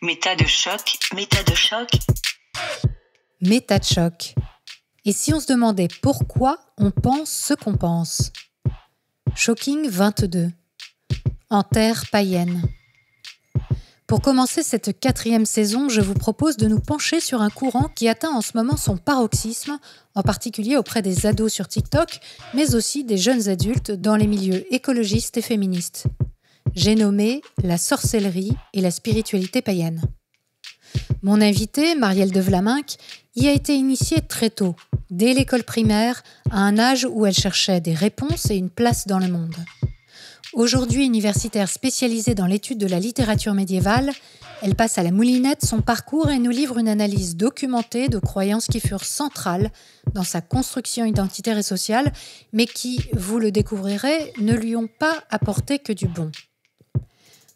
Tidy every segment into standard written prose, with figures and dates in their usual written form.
Méta de choc, méta de choc. Méta de choc. Et si on se demandait pourquoi on pense ce qu'on pense ? Shocking 22. En terre païenne. Pour commencer cette 4e saison, je vous propose de nous pencher sur un courant qui atteint en ce moment son paroxysme, en particulier auprès des ados sur TikTok, mais aussi des jeunes adultes dans les milieux écologistes et féministes. J'ai nommé la sorcellerie et la spiritualité païenne. Mon invitée, Marielle de Vlaminck, y a été initiée très tôt, dès l'école primaire, à un âge où elle cherchait des réponses et une place dans le monde. Aujourd'hui universitaire spécialisée dans l'étude de la littérature médiévale, elle passe à la moulinette son parcours et nous livre une analyse documentée de croyances qui furent centrales dans sa construction identitaire et sociale, mais qui, vous le découvrirez, ne lui ont pas apporté que du bon.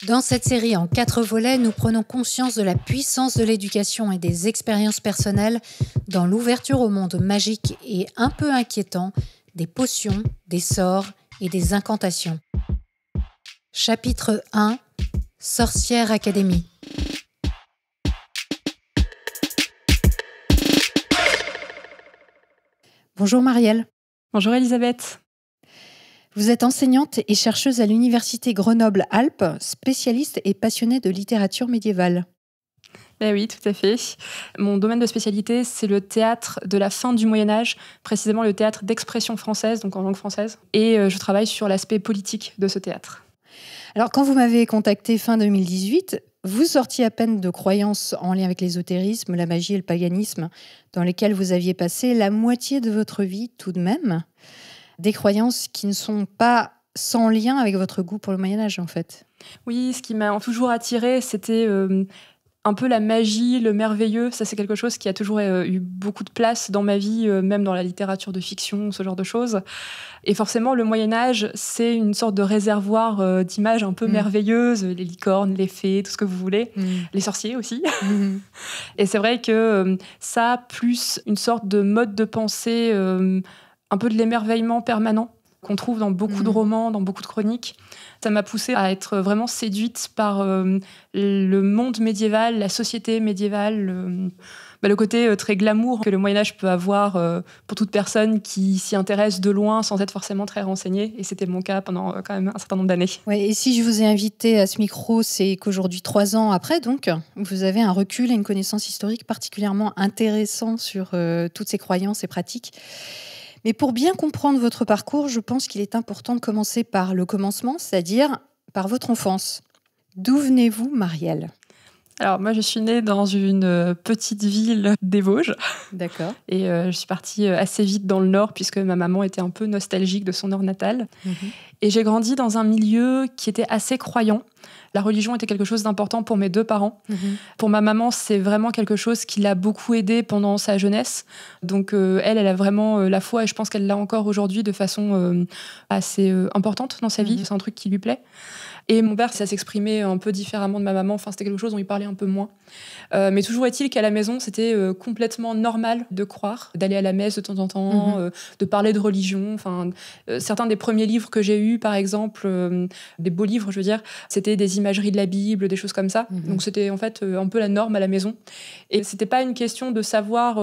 Dans cette série en 4 volets, nous prenons conscience de la puissance de l'éducation et des expériences personnelles dans l'ouverture au monde magique et un peu inquiétant des potions, des sorts et des incantations. Chapitre 1 – Sorcière Academy. Bonjour Marielle. Bonjour Elisabeth. Vous êtes enseignante et chercheuse à l'université Grenoble-Alpes, spécialiste et passionnée de littérature médiévale. Eh oui, tout à fait. Mon domaine de spécialité, c'est le théâtre de la fin du Moyen-Âge, précisément le théâtre d'expression française, donc en langue française. Et je travaille sur l'aspect politique de ce théâtre. Alors, quand vous m'avez contacté fin 2018, vous sortiez à peine de croyances en lien avec l'ésotérisme, la magie et le paganisme, dans lesquelles vous aviez passé la moitié de votre vie tout de même. Des croyances qui ne sont pas sans lien avec votre goût pour le Moyen-Âge, en fait. Oui, ce qui m'a toujours attirée, c'était un peu la magie, le merveilleux. Ça, c'est quelque chose qui a toujours eu beaucoup de place dans ma vie, même dans la littérature de fiction, ce genre de choses. Et forcément, le Moyen-Âge, c'est une sorte de réservoir d'images un peu merveilleuses, les licornes, les fées, tout ce que vous voulez, les sorciers aussi. Et c'est vrai que ça, plus une sorte de mode de pensée, un peu de l'émerveillement permanent, qu'on trouve dans beaucoup de romans, dans beaucoup de chroniques. Ça m'a poussée à être vraiment séduite par le monde médiéval, la société médiévale, le côté très glamour que le Moyen-Âge peut avoir pour toute personne qui s'y intéresse de loin sans être forcément très renseignée. Et c'était mon cas pendant quand même un certain nombre d'années. Ouais, et si je vous ai invité à ce micro, c'est qu'aujourd'hui, 3 ans après, donc, vous avez un recul et une connaissance historique particulièrement intéressant sur toutes ces croyances et pratiques. Mais pour bien comprendre votre parcours, je pense qu'il est important de commencer par le commencement, c'est-à-dire par votre enfance. D'où venez-vous, Marielle ? Alors, moi, je suis née dans une petite ville des Vosges. D'accord. Et je suis partie assez vite dans le Nord, puisque ma maman était un peu nostalgique de son Nord natal. Et j'ai grandi dans un milieu qui était assez croyant. La religion était quelque chose d'important pour mes 2 parents. Pour ma maman, c'est vraiment quelque chose qui l'a beaucoup aidée pendant sa jeunesse. Donc, elle a vraiment la foi, et je pense qu'elle l'a encore aujourd'hui de façon assez importante dans sa vie. C'est un truc qui lui plaît. Et mon père, ça s'exprimait un peu différemment de ma maman. Enfin, c'était quelque chose dont il parlait un peu moins. Mais toujours est-il qu'à la maison, c'était complètement normal de croire, d'aller à la messe de temps en temps, de parler de religion. Enfin, certains des premiers livres que j'ai eus, par exemple, des beaux livres, je veux dire, c'était des imageries de la Bible, des choses comme ça. Donc c'était en fait un peu la norme à la maison. Et c'était pas une question de savoir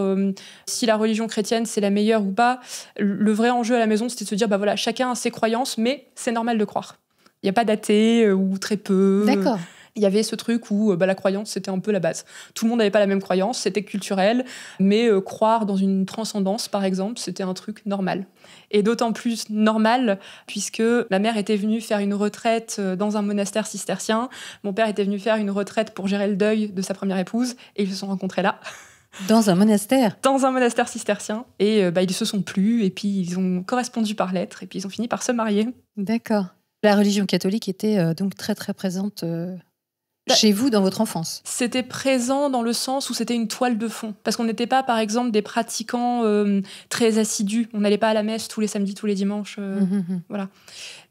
si la religion chrétienne c'est la meilleure ou pas. Le vrai enjeu à la maison, c'était de se dire, bah voilà, chacun a ses croyances, mais c'est normal de croire. Il n'y a pas d'athée ou très peu. D'accord. Il y avait ce truc où la croyance, c'était un peu la base. Tout le monde n'avait pas la même croyance, c'était culturel, mais croire dans une transcendance, par exemple, c'était un truc normal. Et d'autant plus normal, puisque ma mère était venue faire une retraite dans un monastère cistercien, mon père était venu faire une retraite pour gérer le deuil de sa première épouse, et ils se sont rencontrés là. Dans un monastère ? Dans un monastère cistercien. Et ils se sont plu, et puis ils ont correspondu par lettres, et puis ils ont fini par se marier. D'accord. La religion catholique était donc très très présente chez vous dans votre enfance. C'était présent dans le sens où c'était une toile de fond. Parce qu'on n'était pas, par exemple, des pratiquants très assidus. On n'allait pas à la messe tous les samedis, tous les dimanches. Voilà.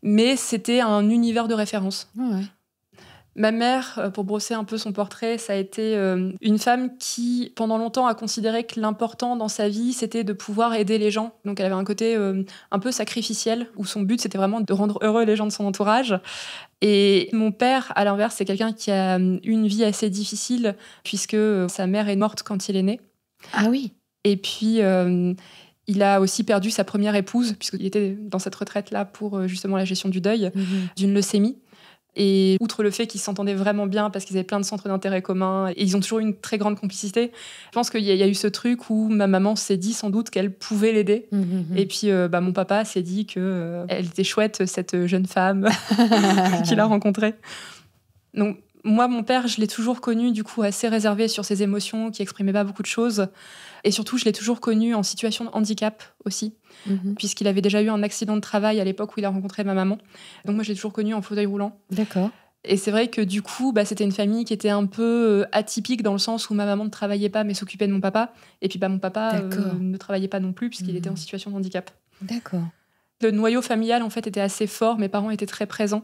Mais c'était un univers de référence. Ouais. Ma mère, pour brosser un peu son portrait, ça a été une femme qui, pendant longtemps, a considéré que l'important dans sa vie, c'était de pouvoir aider les gens. Donc elle avait un côté un peu sacrificiel, où son but, c'était vraiment de rendre heureux les gens de son entourage. Et mon père, à l'inverse, c'est quelqu'un qui a eu une vie assez difficile, puisque sa mère est morte quand il est né. Ah oui. Et puis, il a aussi perdu sa première épouse, puisqu'il était dans cette retraite-là pour justement la gestion du deuil, d'une leucémie. Et outre le fait qu'ils s'entendaient vraiment bien parce qu'ils avaient plein de centres d'intérêt communs et ils ont toujours eu une très grande complicité, je pense qu'il y a eu ce truc où ma maman s'est dit sans doute qu'elle pouvait l'aider. Et puis mon papa s'est dit qu'elle était chouette, cette jeune femme qu'il a rencontrée. Donc moi, mon père, je l'ai toujours connu du coup assez réservé sur ses émotions, qui exprimait pas beaucoup de choses. Et surtout, je l'ai toujours connu en situation de handicap aussi, puisqu'il avait déjà eu un accident de travail à l'époque où il a rencontré ma maman. Donc moi, je l'ai toujours connu en fauteuil roulant. D'accord. Et c'est vrai que du coup, c'était une famille qui était un peu atypique dans le sens où ma maman ne travaillait pas mais s'occupait de mon papa. Et puis mon papa ne travaillait pas non plus puisqu'il était en situation de handicap. D'accord. Le noyau familial, en fait, était assez fort. Mes parents étaient très présents.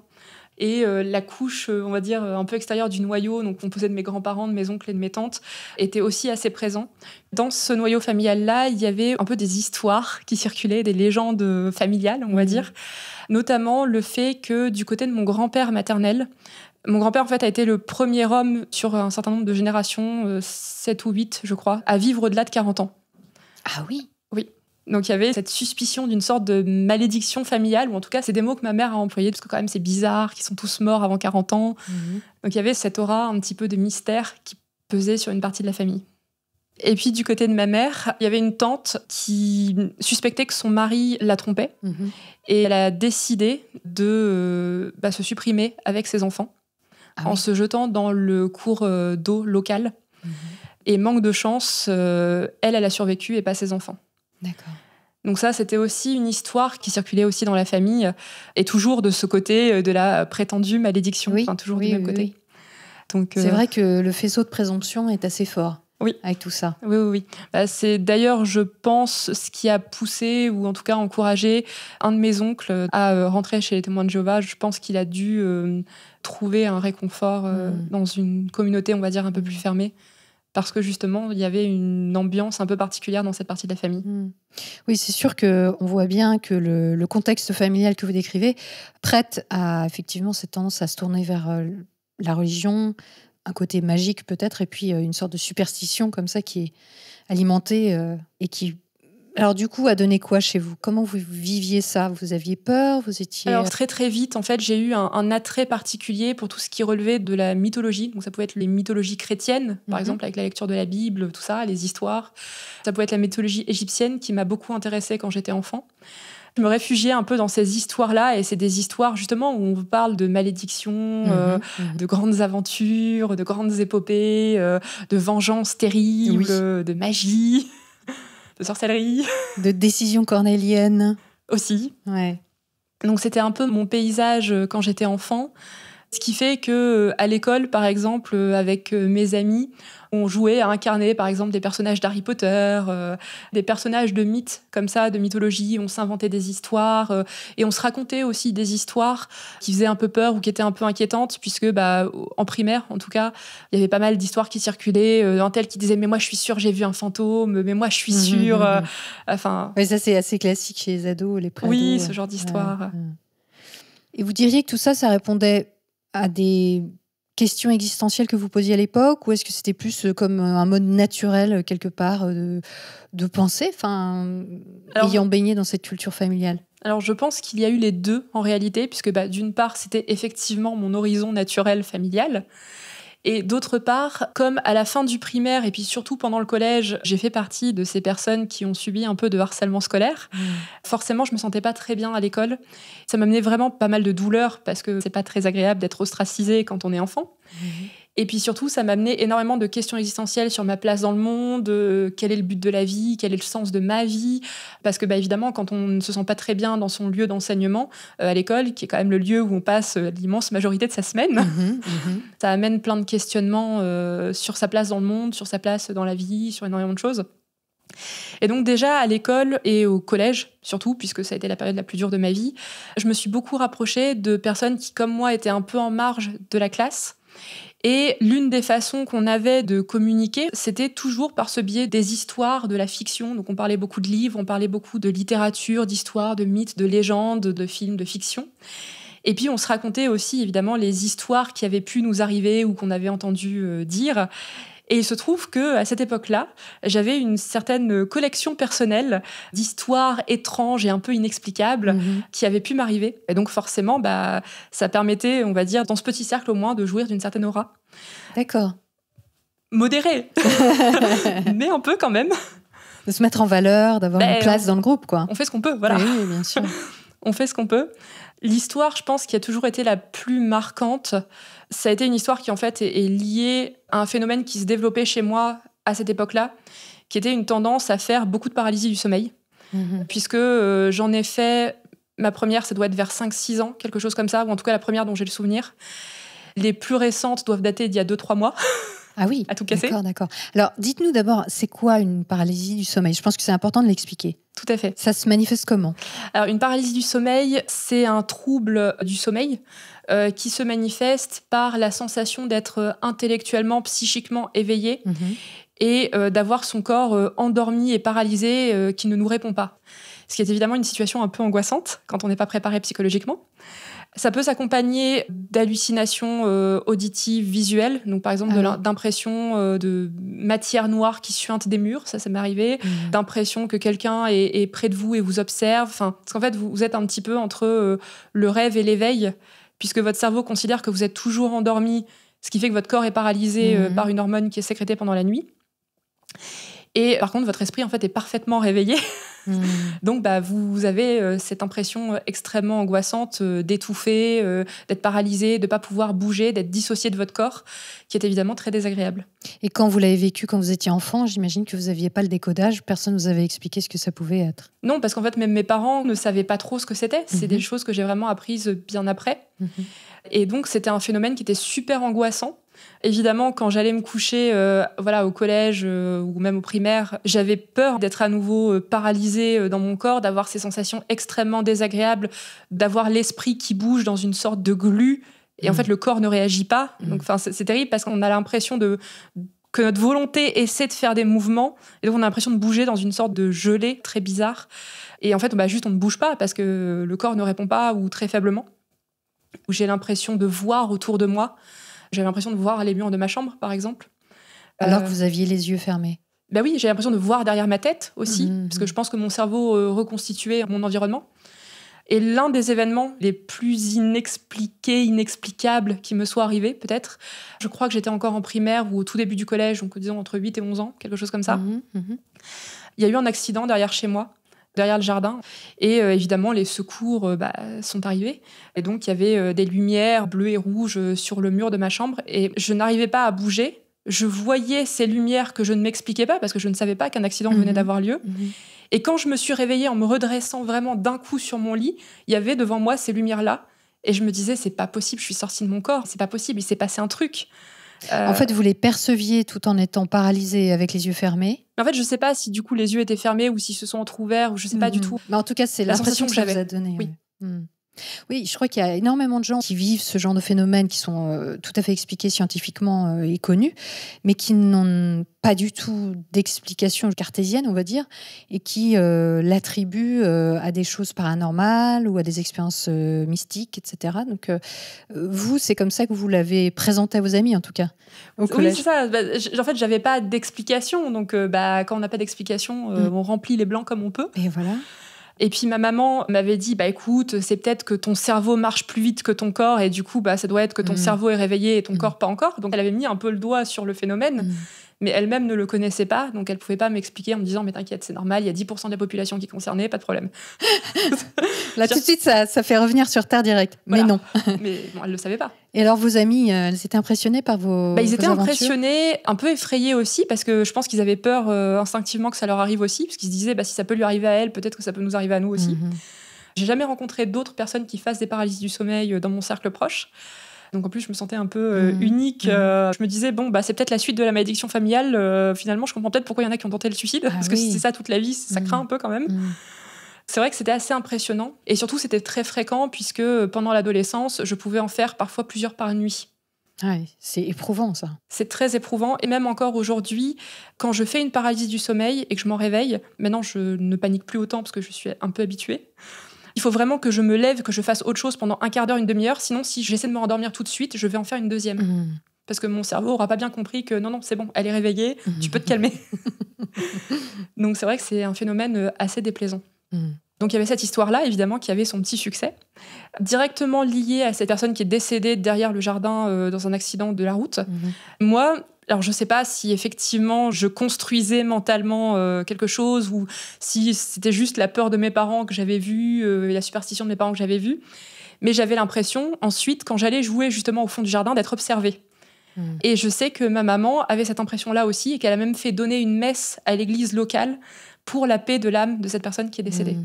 Et la couche, on va dire, un peu extérieure du noyau, donc composée de mes grands-parents, de mes oncles et de mes tantes, était aussi assez présent. Dans ce noyau familial-là, il y avait un peu des histoires qui circulaient, des légendes familiales, on va dire. Notamment le fait que du côté de mon grand-père maternel, mon grand-père, en fait, a été le premier homme sur un certain nombre de générations, 7 ou 8, je crois, à vivre au-delà de 40 ans. Ah oui. Oui. Donc il y avait cette suspicion d'une sorte de malédiction familiale, ou en tout cas c'est des mots que ma mère a employés, parce que quand même c'est bizarre qu'ils sont tous morts avant 40 ans. Donc il y avait cette aura un petit peu de mystère qui pesait sur une partie de la famille. Et puis du côté de ma mère, il y avait une tante qui suspectait que son mari la trompait, et elle a décidé de se supprimer avec ses enfants en se jetant dans le cours d'eau local. Et manque de chance, elle a survécu et pas ses enfants. D'accord. Donc ça, c'était aussi une histoire qui circulait aussi dans la famille, et toujours de ce côté de la prétendue malédiction, toujours du même côté. Donc, c'est vrai que le faisceau de présomption est assez fort avec tout ça. Oui. C'est d'ailleurs, je pense, ce qui a poussé, ou en tout cas encouragé, un de mes oncles à rentrer chez les témoins de Jéhovah. Je pense qu'il a dû trouver un réconfort dans une communauté, on va dire, un peu plus fermée. Parce que justement, il y avait une ambiance un peu particulière dans cette partie de la famille. Oui, c'est sûr qu'on voit bien que le contexte familial que vous décrivez prête à effectivement cette tendance à se tourner vers la religion, un côté magique peut-être, et puis une sorte de superstition comme ça qui est alimentée et qui... Alors du coup, a donné quoi chez vous ? Comment vous viviez ça ? Vous aviez peur ? Vous étiez... Alors très très vite, en fait, j'ai eu un attrait particulier pour tout ce qui relevait de la mythologie. Donc ça pouvait être les mythologies chrétiennes, par exemple avec la lecture de la Bible, tout ça, les histoires. Ça pouvait être la mythologie égyptienne qui m'a beaucoup intéressée quand j'étais enfant. Je me réfugiais un peu dans ces histoires-là, et c'est des histoires justement où on vous parle de malédictions, de grandes aventures, de grandes épopées, de vengeances terribles, de magie... de sorcellerie. De décisions cornéliennes. Aussi. Ouais. Donc c'était un peu mon paysage quand j'étais enfant. Ce qui fait qu'à l'école, par exemple, avec mes amis, on jouait à incarner, par exemple, des personnages d'Harry Potter, des personnages de mythes, comme ça, de mythologie. On s'inventait des histoires et on se racontait aussi des histoires qui faisaient un peu peur ou qui étaient un peu inquiétantes, puisque en primaire, en tout cas, il y avait pas mal d'histoires qui circulaient. Un tel qui disait « mais moi, je suis sûre, j'ai vu un fantôme, mais moi, je suis sûre. » Enfin... Oui, ça, c'est assez classique chez les ados, les pré-ados. Oui, ce genre d'histoire. Et vous diriez que tout ça, ça répondait à des questions existentielles que vous posiez à l'époque, ou est-ce que c'était plus comme un mode naturel, quelque part, de penser, ayant baigné dans cette culture familiale ? Alors, je pense qu'il y a eu les deux, en réalité, puisque d'une part, c'était effectivement mon horizon naturel familial, et d'autre part, comme à la fin du primaire, et puis surtout pendant le collège, j'ai fait partie de ces personnes qui ont subi un peu de harcèlement scolaire, forcément, je me sentais pas très bien à l'école. Ça m'amenait vraiment pas mal de douleurs, parce que c'est pas très agréable d'être ostracisé quand on est enfant. Et puis surtout, ça m'amenait énormément de questions existentielles sur ma place dans le monde, quel est le but de la vie, quel est le sens de ma vie. Parce que évidemment, quand on ne se sent pas très bien dans son lieu d'enseignement, à l'école, qui est quand même le lieu où on passe l'immense majorité de sa semaine, ça amène plein de questionnements sur sa place dans le monde, sur sa place dans la vie, sur énormément de choses. Et donc déjà à l'école et au collège surtout, puisque ça a été la période la plus dure de ma vie, je me suis beaucoup rapprochée de personnes qui, comme moi, étaient un peu en marge de la classe. Et l'une des façons qu'on avait de communiquer, c'était toujours par ce biais des histoires, de la fiction. Donc on parlait beaucoup de livres, on parlait beaucoup de littérature, d'histoires, de mythes, de légendes, de films, de fiction. Et puis on se racontait aussi évidemment les histoires qui avaient pu nous arriver ou qu'on avait entendu dire. Et il se trouve qu'à cette époque-là, j'avais une certaine collection personnelle d'histoires étranges et un peu inexplicables qui avaient pu m'arriver. Et donc forcément, ça permettait, on va dire, dans ce petit cercle au moins, de jouir d'une certaine aura. D'accord. Modérée, mais un peu quand même. De se mettre en valeur, d'avoir une place dans le groupe, quoi. On fait ce qu'on peut, voilà. Oui, bien sûr. On fait ce qu'on peut. L'histoire, je pense, qui a toujours été la plus marquante, ça a été une histoire qui, en fait, est liée à un phénomène qui se développait chez moi à cette époque-là, qui était une tendance à faire beaucoup de paralysie du sommeil. Puisque j'en ai fait... Ma première, ça doit être vers 5-6 ans, quelque chose comme ça, ou en tout cas la première dont j'ai le souvenir. Les plus récentes doivent dater d'il y a 2-3 mois. Ah oui, à tout casser. D'accord. Alors, dites-nous d'abord, c'est quoi une paralysie du sommeil ? Je pense que c'est important de l'expliquer. Tout à fait. Ça se manifeste comment ? Alors, une paralysie du sommeil, c'est un trouble du sommeil qui se manifeste par la sensation d'être intellectuellement, psychiquement éveillé et d'avoir son corps endormi et paralysé qui ne nous répond pas. Ce qui est évidemment une situation un peu angoissante quand on n'est pas préparé psychologiquement. Ça peut s'accompagner d'hallucinations auditives, visuelles. Donc, par exemple, d'impressions de matière noire qui suinte des murs. Ça m'est arrivé. D'impression que quelqu'un est près de vous et vous observe. Enfin, parce qu'en fait, vous êtes un petit peu entre le rêve et l'éveil, puisque votre cerveau considère que vous êtes toujours endormi, ce qui fait que votre corps est paralysé par une hormone qui est sécrétée pendant la nuit. Et par contre, votre esprit, en fait, est parfaitement réveillé. Donc, vous avez cette impression extrêmement angoissante d'étouffer, d'être paralysé, de ne pas pouvoir bouger, d'être dissocié de votre corps, qui est évidemment très désagréable. Et quand vous l'avez vécu, quand vous étiez enfant, j'imagine que vous n'aviez pas le décodage, personne ne vous avait expliqué ce que ça pouvait être. Non, parce qu'en fait, même mes parents ne savaient pas trop ce que c'était. C'est des choses que j'ai vraiment apprises bien après. Et donc, c'était un phénomène qui était super angoissant. Évidemment, quand j'allais me coucher au collège ou même au primaire, j'avais peur d'être à nouveau paralysée dans mon corps, d'avoir ces sensations extrêmement désagréables, d'avoir l'esprit qui bouge dans une sorte de glu. Et en fait, le corps ne réagit pas. Donc, c'est terrible parce qu'on a l'impression que notre volonté essaie de faire des mouvements. Et donc, on a l'impression de bouger dans une sorte de gelée très bizarre. Et en fait, on ne bouge pas parce que le corps ne répond pas ou très faiblement. J'ai l'impression de voir autour de moi. J'avais l'impression de voir les murs de ma chambre, par exemple. Alors que vous aviez les yeux fermés. Oui, j'ai l'impression de voir derrière ma tête aussi, parce que je pense que mon cerveau reconstituait mon environnement. Et l'un des événements les plus inexplicables qui me soient arrivés, peut-être, je crois que j'étais encore en primaire ou au tout début du collège, donc disons entre 8 et 11 ans, quelque chose comme ça. Il y a eu un accident derrière chez moi, derrière le jardin. Et évidemment, les secours sont arrivés. Et donc, il y avait des lumières bleues et rouges sur le mur de ma chambre. Et je n'arrivais pas à bouger. Je voyais ces lumières que je ne m'expliquais pas parce que je ne savais pas qu'un accident venait d'avoir lieu. Et quand je me suis réveillée en me redressant vraiment d'un coup sur mon lit, il y avait devant moi ces lumières-là. Et je me disais, c'est pas possible, je suis sortie de mon corps. C'est pas possible, il s'est passé un truc. En fait, vous les perceviez tout en étant paralysés avec les yeux fermés. En fait, je ne sais pas si du coup les yeux étaient fermés ou s'ils se sont entrouverts, ou je ne sais pas du tout. Mais en tout cas, c'est l'impression que ça vous a donné. Oui. Oui, je crois qu'il y a énormément de gens qui vivent ce genre de phénomènes qui sont tout à fait expliqués scientifiquement et connus, mais qui n'ont pas du tout d'explication cartésienne, on va dire, et qui l'attribuent à des choses paranormales ou à des expériences mystiques, etc. Donc, vous, c'est comme ça que vous l'avez présenté à vos amis, en tout cas, au collège. Oui, c'est ça. En fait, j'avais pas d'explication. Donc, quand on n'a pas d'explication, on remplit les blancs comme on peut. Et voilà. Et puis ma maman m'avait dit, écoute, c'est peut-être que ton cerveau marche plus vite que ton corps et du coup, ça doit être que ton cerveau est réveillé et ton corps pas encore. Donc elle avait mis un peu le doigt sur le phénomène, mais elle-même ne le connaissait pas, donc elle pouvait pas m'expliquer en me disant, mais t'inquiète, c'est normal, il y a 10% de la population qui est concernée, pas de problème. Là, tout de suite, ça fait revenir sur Terre direct. Voilà. Mais non. Mais bon, elle le savait pas. Et alors, vos amis, elles étaient impressionnées par vos Ils étaient aventures impressionnés, un peu effrayés aussi, parce que je pense qu'ils avaient peur instinctivement que ça leur arrive aussi, parce qu'ils se disaient, si ça peut lui arriver à elle, peut-être que ça peut nous arriver à nous aussi. J'ai jamais rencontré d'autres personnes qui fassent des paralysies du sommeil dans mon cercle proche. Donc en plus, je me sentais un peu unique. Je me disais, c'est peut-être la suite de la malédiction familiale. Finalement, je comprends peut-être pourquoi il y en a qui ont tenté le suicide, parce que si c'est ça toute la vie, ça craint un peu quand même. C'est vrai que c'était assez impressionnant. Et surtout, c'était très fréquent, puisque pendant l'adolescence, je pouvais en faire parfois plusieurs par nuit. Ouais, c'est éprouvant, ça. C'est très éprouvant. Et même encore aujourd'hui, quand je fais une paralysie du sommeil et que je m'en réveille, maintenant je ne panique plus autant parce que je suis un peu habituée. Il faut vraiment que je me lève, que je fasse autre chose pendant un quart d'heure, une demi-heure. Sinon, si j'essaie de me rendormir tout de suite, je vais en faire une deuxième. Parce que mon cerveau n'aura pas bien compris que non, c'est bon, elle est réveillée, tu peux te calmer. Donc c'est vrai que c'est un phénomène assez déplaisant. Donc il y avait cette histoire-là, évidemment, qui avait son petit succès, directement liée à cette personne qui est décédée derrière le jardin dans un accident de la route. Moi, alors je ne sais pas si effectivement je construisais mentalement quelque chose ou si c'était juste la peur de mes parents que j'avais vue, la superstition de mes parents que j'avais vue, mais j'avais l'impression, ensuite, quand j'allais jouer justement au fond du jardin, d'être observée. Et je sais que ma maman avait cette impression-là aussi et qu'elle a même fait donner une messe à l'église locale pour la paix de l'âme de cette personne qui est décédée.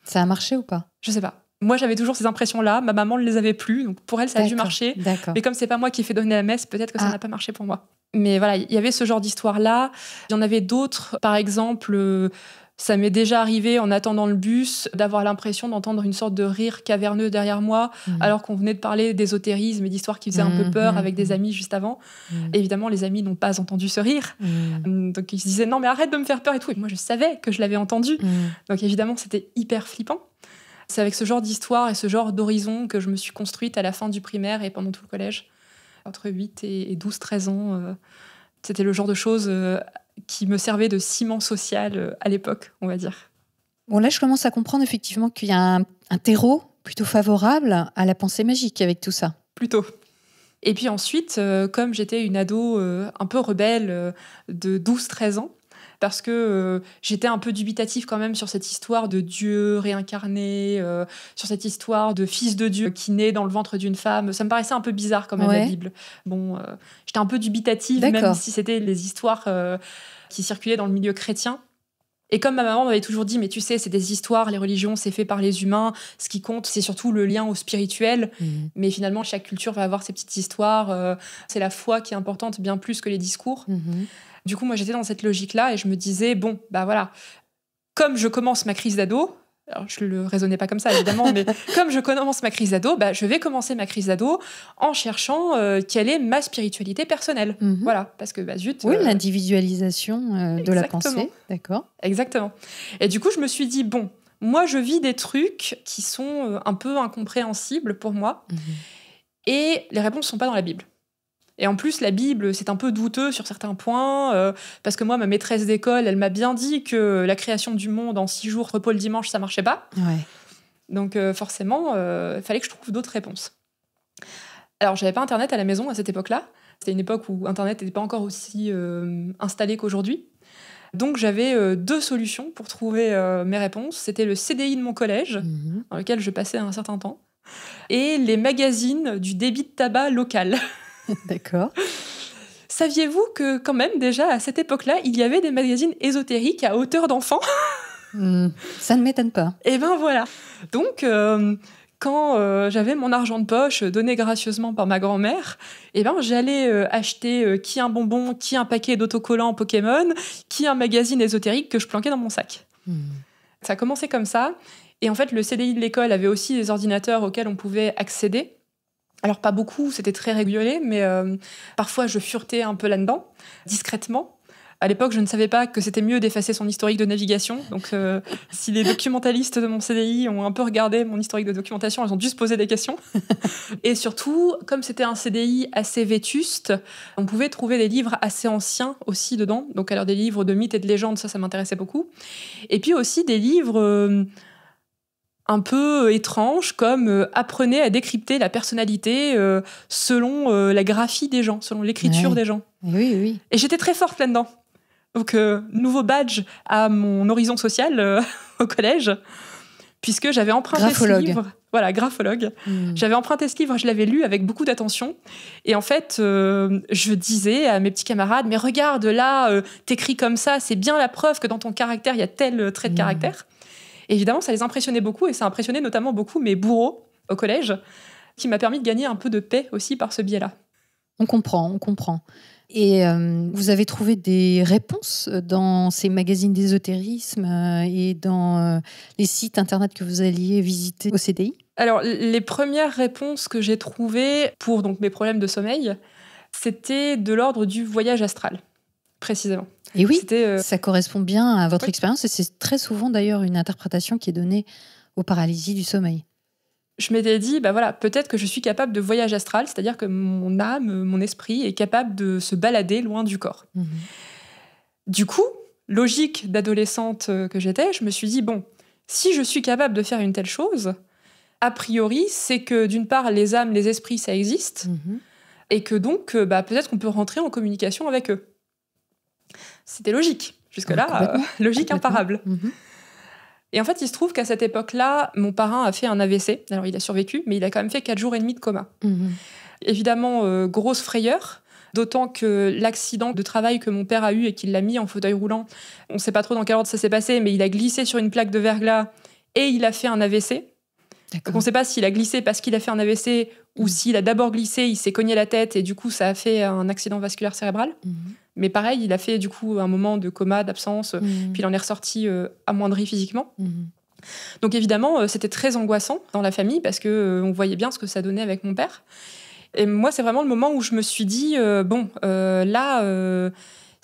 Ça a marché ou pas ? Je sais pas. Moi, j'avais toujours ces impressions-là. Ma maman ne les avait plus. Donc, pour elle, ça a dû marcher. D'accord. Mais comme c'est pas moi qui ai fait donner la messe, peut-être que ça n'a pas marché pour moi. Mais voilà, il y avait ce genre d'histoire-là. Il y en avait d'autres. Par exemple, ça m'est déjà arrivé, en attendant le bus, d'avoir l'impression d'entendre une sorte de rire caverneux derrière moi, alors qu'on venait de parler d'ésotérisme et d'histoires qui faisaient un peu peur avec des amis juste avant. Évidemment, les amis n'ont pas entendu ce rire. Donc, ils se disaient « Non, mais arrête de me faire peur » et tout. Et moi, je savais que je l'avais entendu. Donc, évidemment, c'était hyper flippant. C'est avec ce genre d'histoire et ce genre d'horizon que je me suis construite à la fin du primaire et pendant tout le collège. Entre 8 et 12-13 ans, c'était le genre de choses qui me servait de ciment social à l'époque, on va dire. Bon, là, je commence à comprendre effectivement qu'il y a un terreau plutôt favorable à la pensée magique avec tout ça. Plutôt. Et puis ensuite, comme j'étais une ado un peu rebelle de 12-13 ans, parce que j'étais un peu dubitative quand même sur cette histoire de Dieu réincarné, sur cette histoire de fils de Dieu qui naît dans le ventre d'une femme. Ça me paraissait un peu bizarre quand même, la Bible. Bon, j'étais un peu dubitative, même si c'était les histoires qui circulaient dans le milieu chrétien. Et comme ma maman m'avait toujours dit, mais tu sais, c'est des histoires, les religions, c'est fait par les humains. Ce qui compte, c'est surtout le lien au spirituel. Mais finalement, chaque culture va avoir ses petites histoires. C'est la foi qui est importante, bien plus que les discours. Du coup, moi, j'étais dans cette logique-là et je me disais, bon, bah voilà, comme je commence ma crise d'ado, alors je le raisonnais pas comme ça, évidemment, mais comme je commence ma crise d'ado, bah, je vais commencer ma crise d'ado en cherchant quelle est ma spiritualité personnelle. Voilà, parce que, bah, zut... Oui, l'individualisation de la pensée, d'accord. Exactement. Et du coup, je me suis dit, bon, moi, je vis des trucs qui sont un peu incompréhensibles pour moi et les réponses sont pas dans la Bible. Et en plus, la Bible, c'est un peu douteux sur certains points, parce que moi, ma maîtresse d'école, elle m'a bien dit que la création du monde en 6 jours, repos le dimanche, ça marchait pas. Donc forcément, il fallait que je trouve d'autres réponses. Alors, j'avais pas Internet à la maison à cette époque-là. C'était une époque où Internet n'était pas encore aussi installé qu'aujourd'hui. Donc, j'avais 2 solutions pour trouver mes réponses. C'était le CDI de mon collège, dans lequel je passais un certain temps, et les magazines du débit de tabac local. D'accord. Saviez-vous que quand même déjà à cette époque-là, il y avait des magazines ésotériques à hauteur d'enfant ? Ça ne m'étonne pas. Et ben voilà. Donc quand j'avais mon argent de poche donné gracieusement par ma grand-mère, et ben j'allais acheter qui un bonbon, qui un paquet d'autocollants Pokémon, qui un magazine ésotérique que je planquais dans mon sac. Ça a commencé comme ça. Et en fait, le CDI de l'école avait aussi des ordinateurs auxquels on pouvait accéder. Alors, pas beaucoup, c'était très régulé, mais parfois, je furetais un peu là-dedans, discrètement. À l'époque, je ne savais pas que c'était mieux d'effacer son historique de navigation. Donc, si les documentalistes de mon CDI ont un peu regardé mon historique de documentation, ils ont dû se poser des questions. Et surtout, comme c'était un CDI assez vétuste, on pouvait trouver des livres assez anciens aussi dedans. Donc, alors des livres de mythes et de légendes, ça m'intéressait beaucoup. Et puis aussi des livres... un peu étrange, comme apprenez à décrypter la personnalité selon la graphie des gens, selon l'écriture des gens. Oui. Et j'étais très forte là-dedans. Donc, nouveau badge à mon horizon social au collège, puisque j'avais emprunté ce livre. Voilà, graphologue. J'avais emprunté ce livre, je l'avais lu avec beaucoup d'attention. Et en fait, je disais à mes petits camarades, mais regarde, là, t'écris comme ça, c'est bien la preuve que dans ton caractère, il y a tel trait de caractère. Et évidemment, ça les impressionnait beaucoup et ça impressionnait notamment beaucoup mes bourreaux au collège, qui m'a permis de gagner un peu de paix aussi par ce biais-là. On comprend. Et vous avez trouvé des réponses dans ces magazines d'ésotérisme et dans les sites internet que vous alliez visiter au CDI ? Alors, les premières réponses que j'ai trouvées pour donc, mes problèmes de sommeil, c'était de l'ordre du voyage astral, précisément. Et oui, ça correspond bien à votre expérience et c'est très souvent d'ailleurs une interprétation qui est donnée aux paralysies du sommeil. Je m'étais dit, peut-être que je suis capable de voyage astral, c'est-à-dire que mon âme, mon esprit est capable de se balader loin du corps. Mmh. Du coup, logique d'adolescente que j'étais, je me suis dit, si je suis capable de faire une telle chose, a priori, c'est que d'une part, les âmes, les esprits, ça existe, et que donc, peut-être qu'on peut rentrer en communication avec eux. C'était logique. Jusque-là, logique imparable. Et en fait, il se trouve qu'à cette époque-là, mon parrain a fait un AVC. Alors, il a survécu, mais il a quand même fait 4 jours et demi de coma. Évidemment, grosse frayeur, d'autant que l'accident de travail que mon père a eu et qu'il l'a mis en fauteuil roulant, on ne sait pas trop dans quel ordre ça s'est passé, mais il a glissé sur une plaque de verglas et il a fait un AVC. Donc, on ne sait pas s'il a glissé parce qu'il a fait un AVC ou s'il a d'abord glissé, il s'est cogné la tête et du coup, ça a fait un accident vasculaire cérébral. Mais pareil, il a fait du coup un moment de coma, d'absence, puis il en est ressorti amoindri physiquement. Donc évidemment, c'était très angoissant dans la famille parce qu'on voyait bien ce que ça donnait avec mon père. Et moi, c'est vraiment le moment où je me suis dit,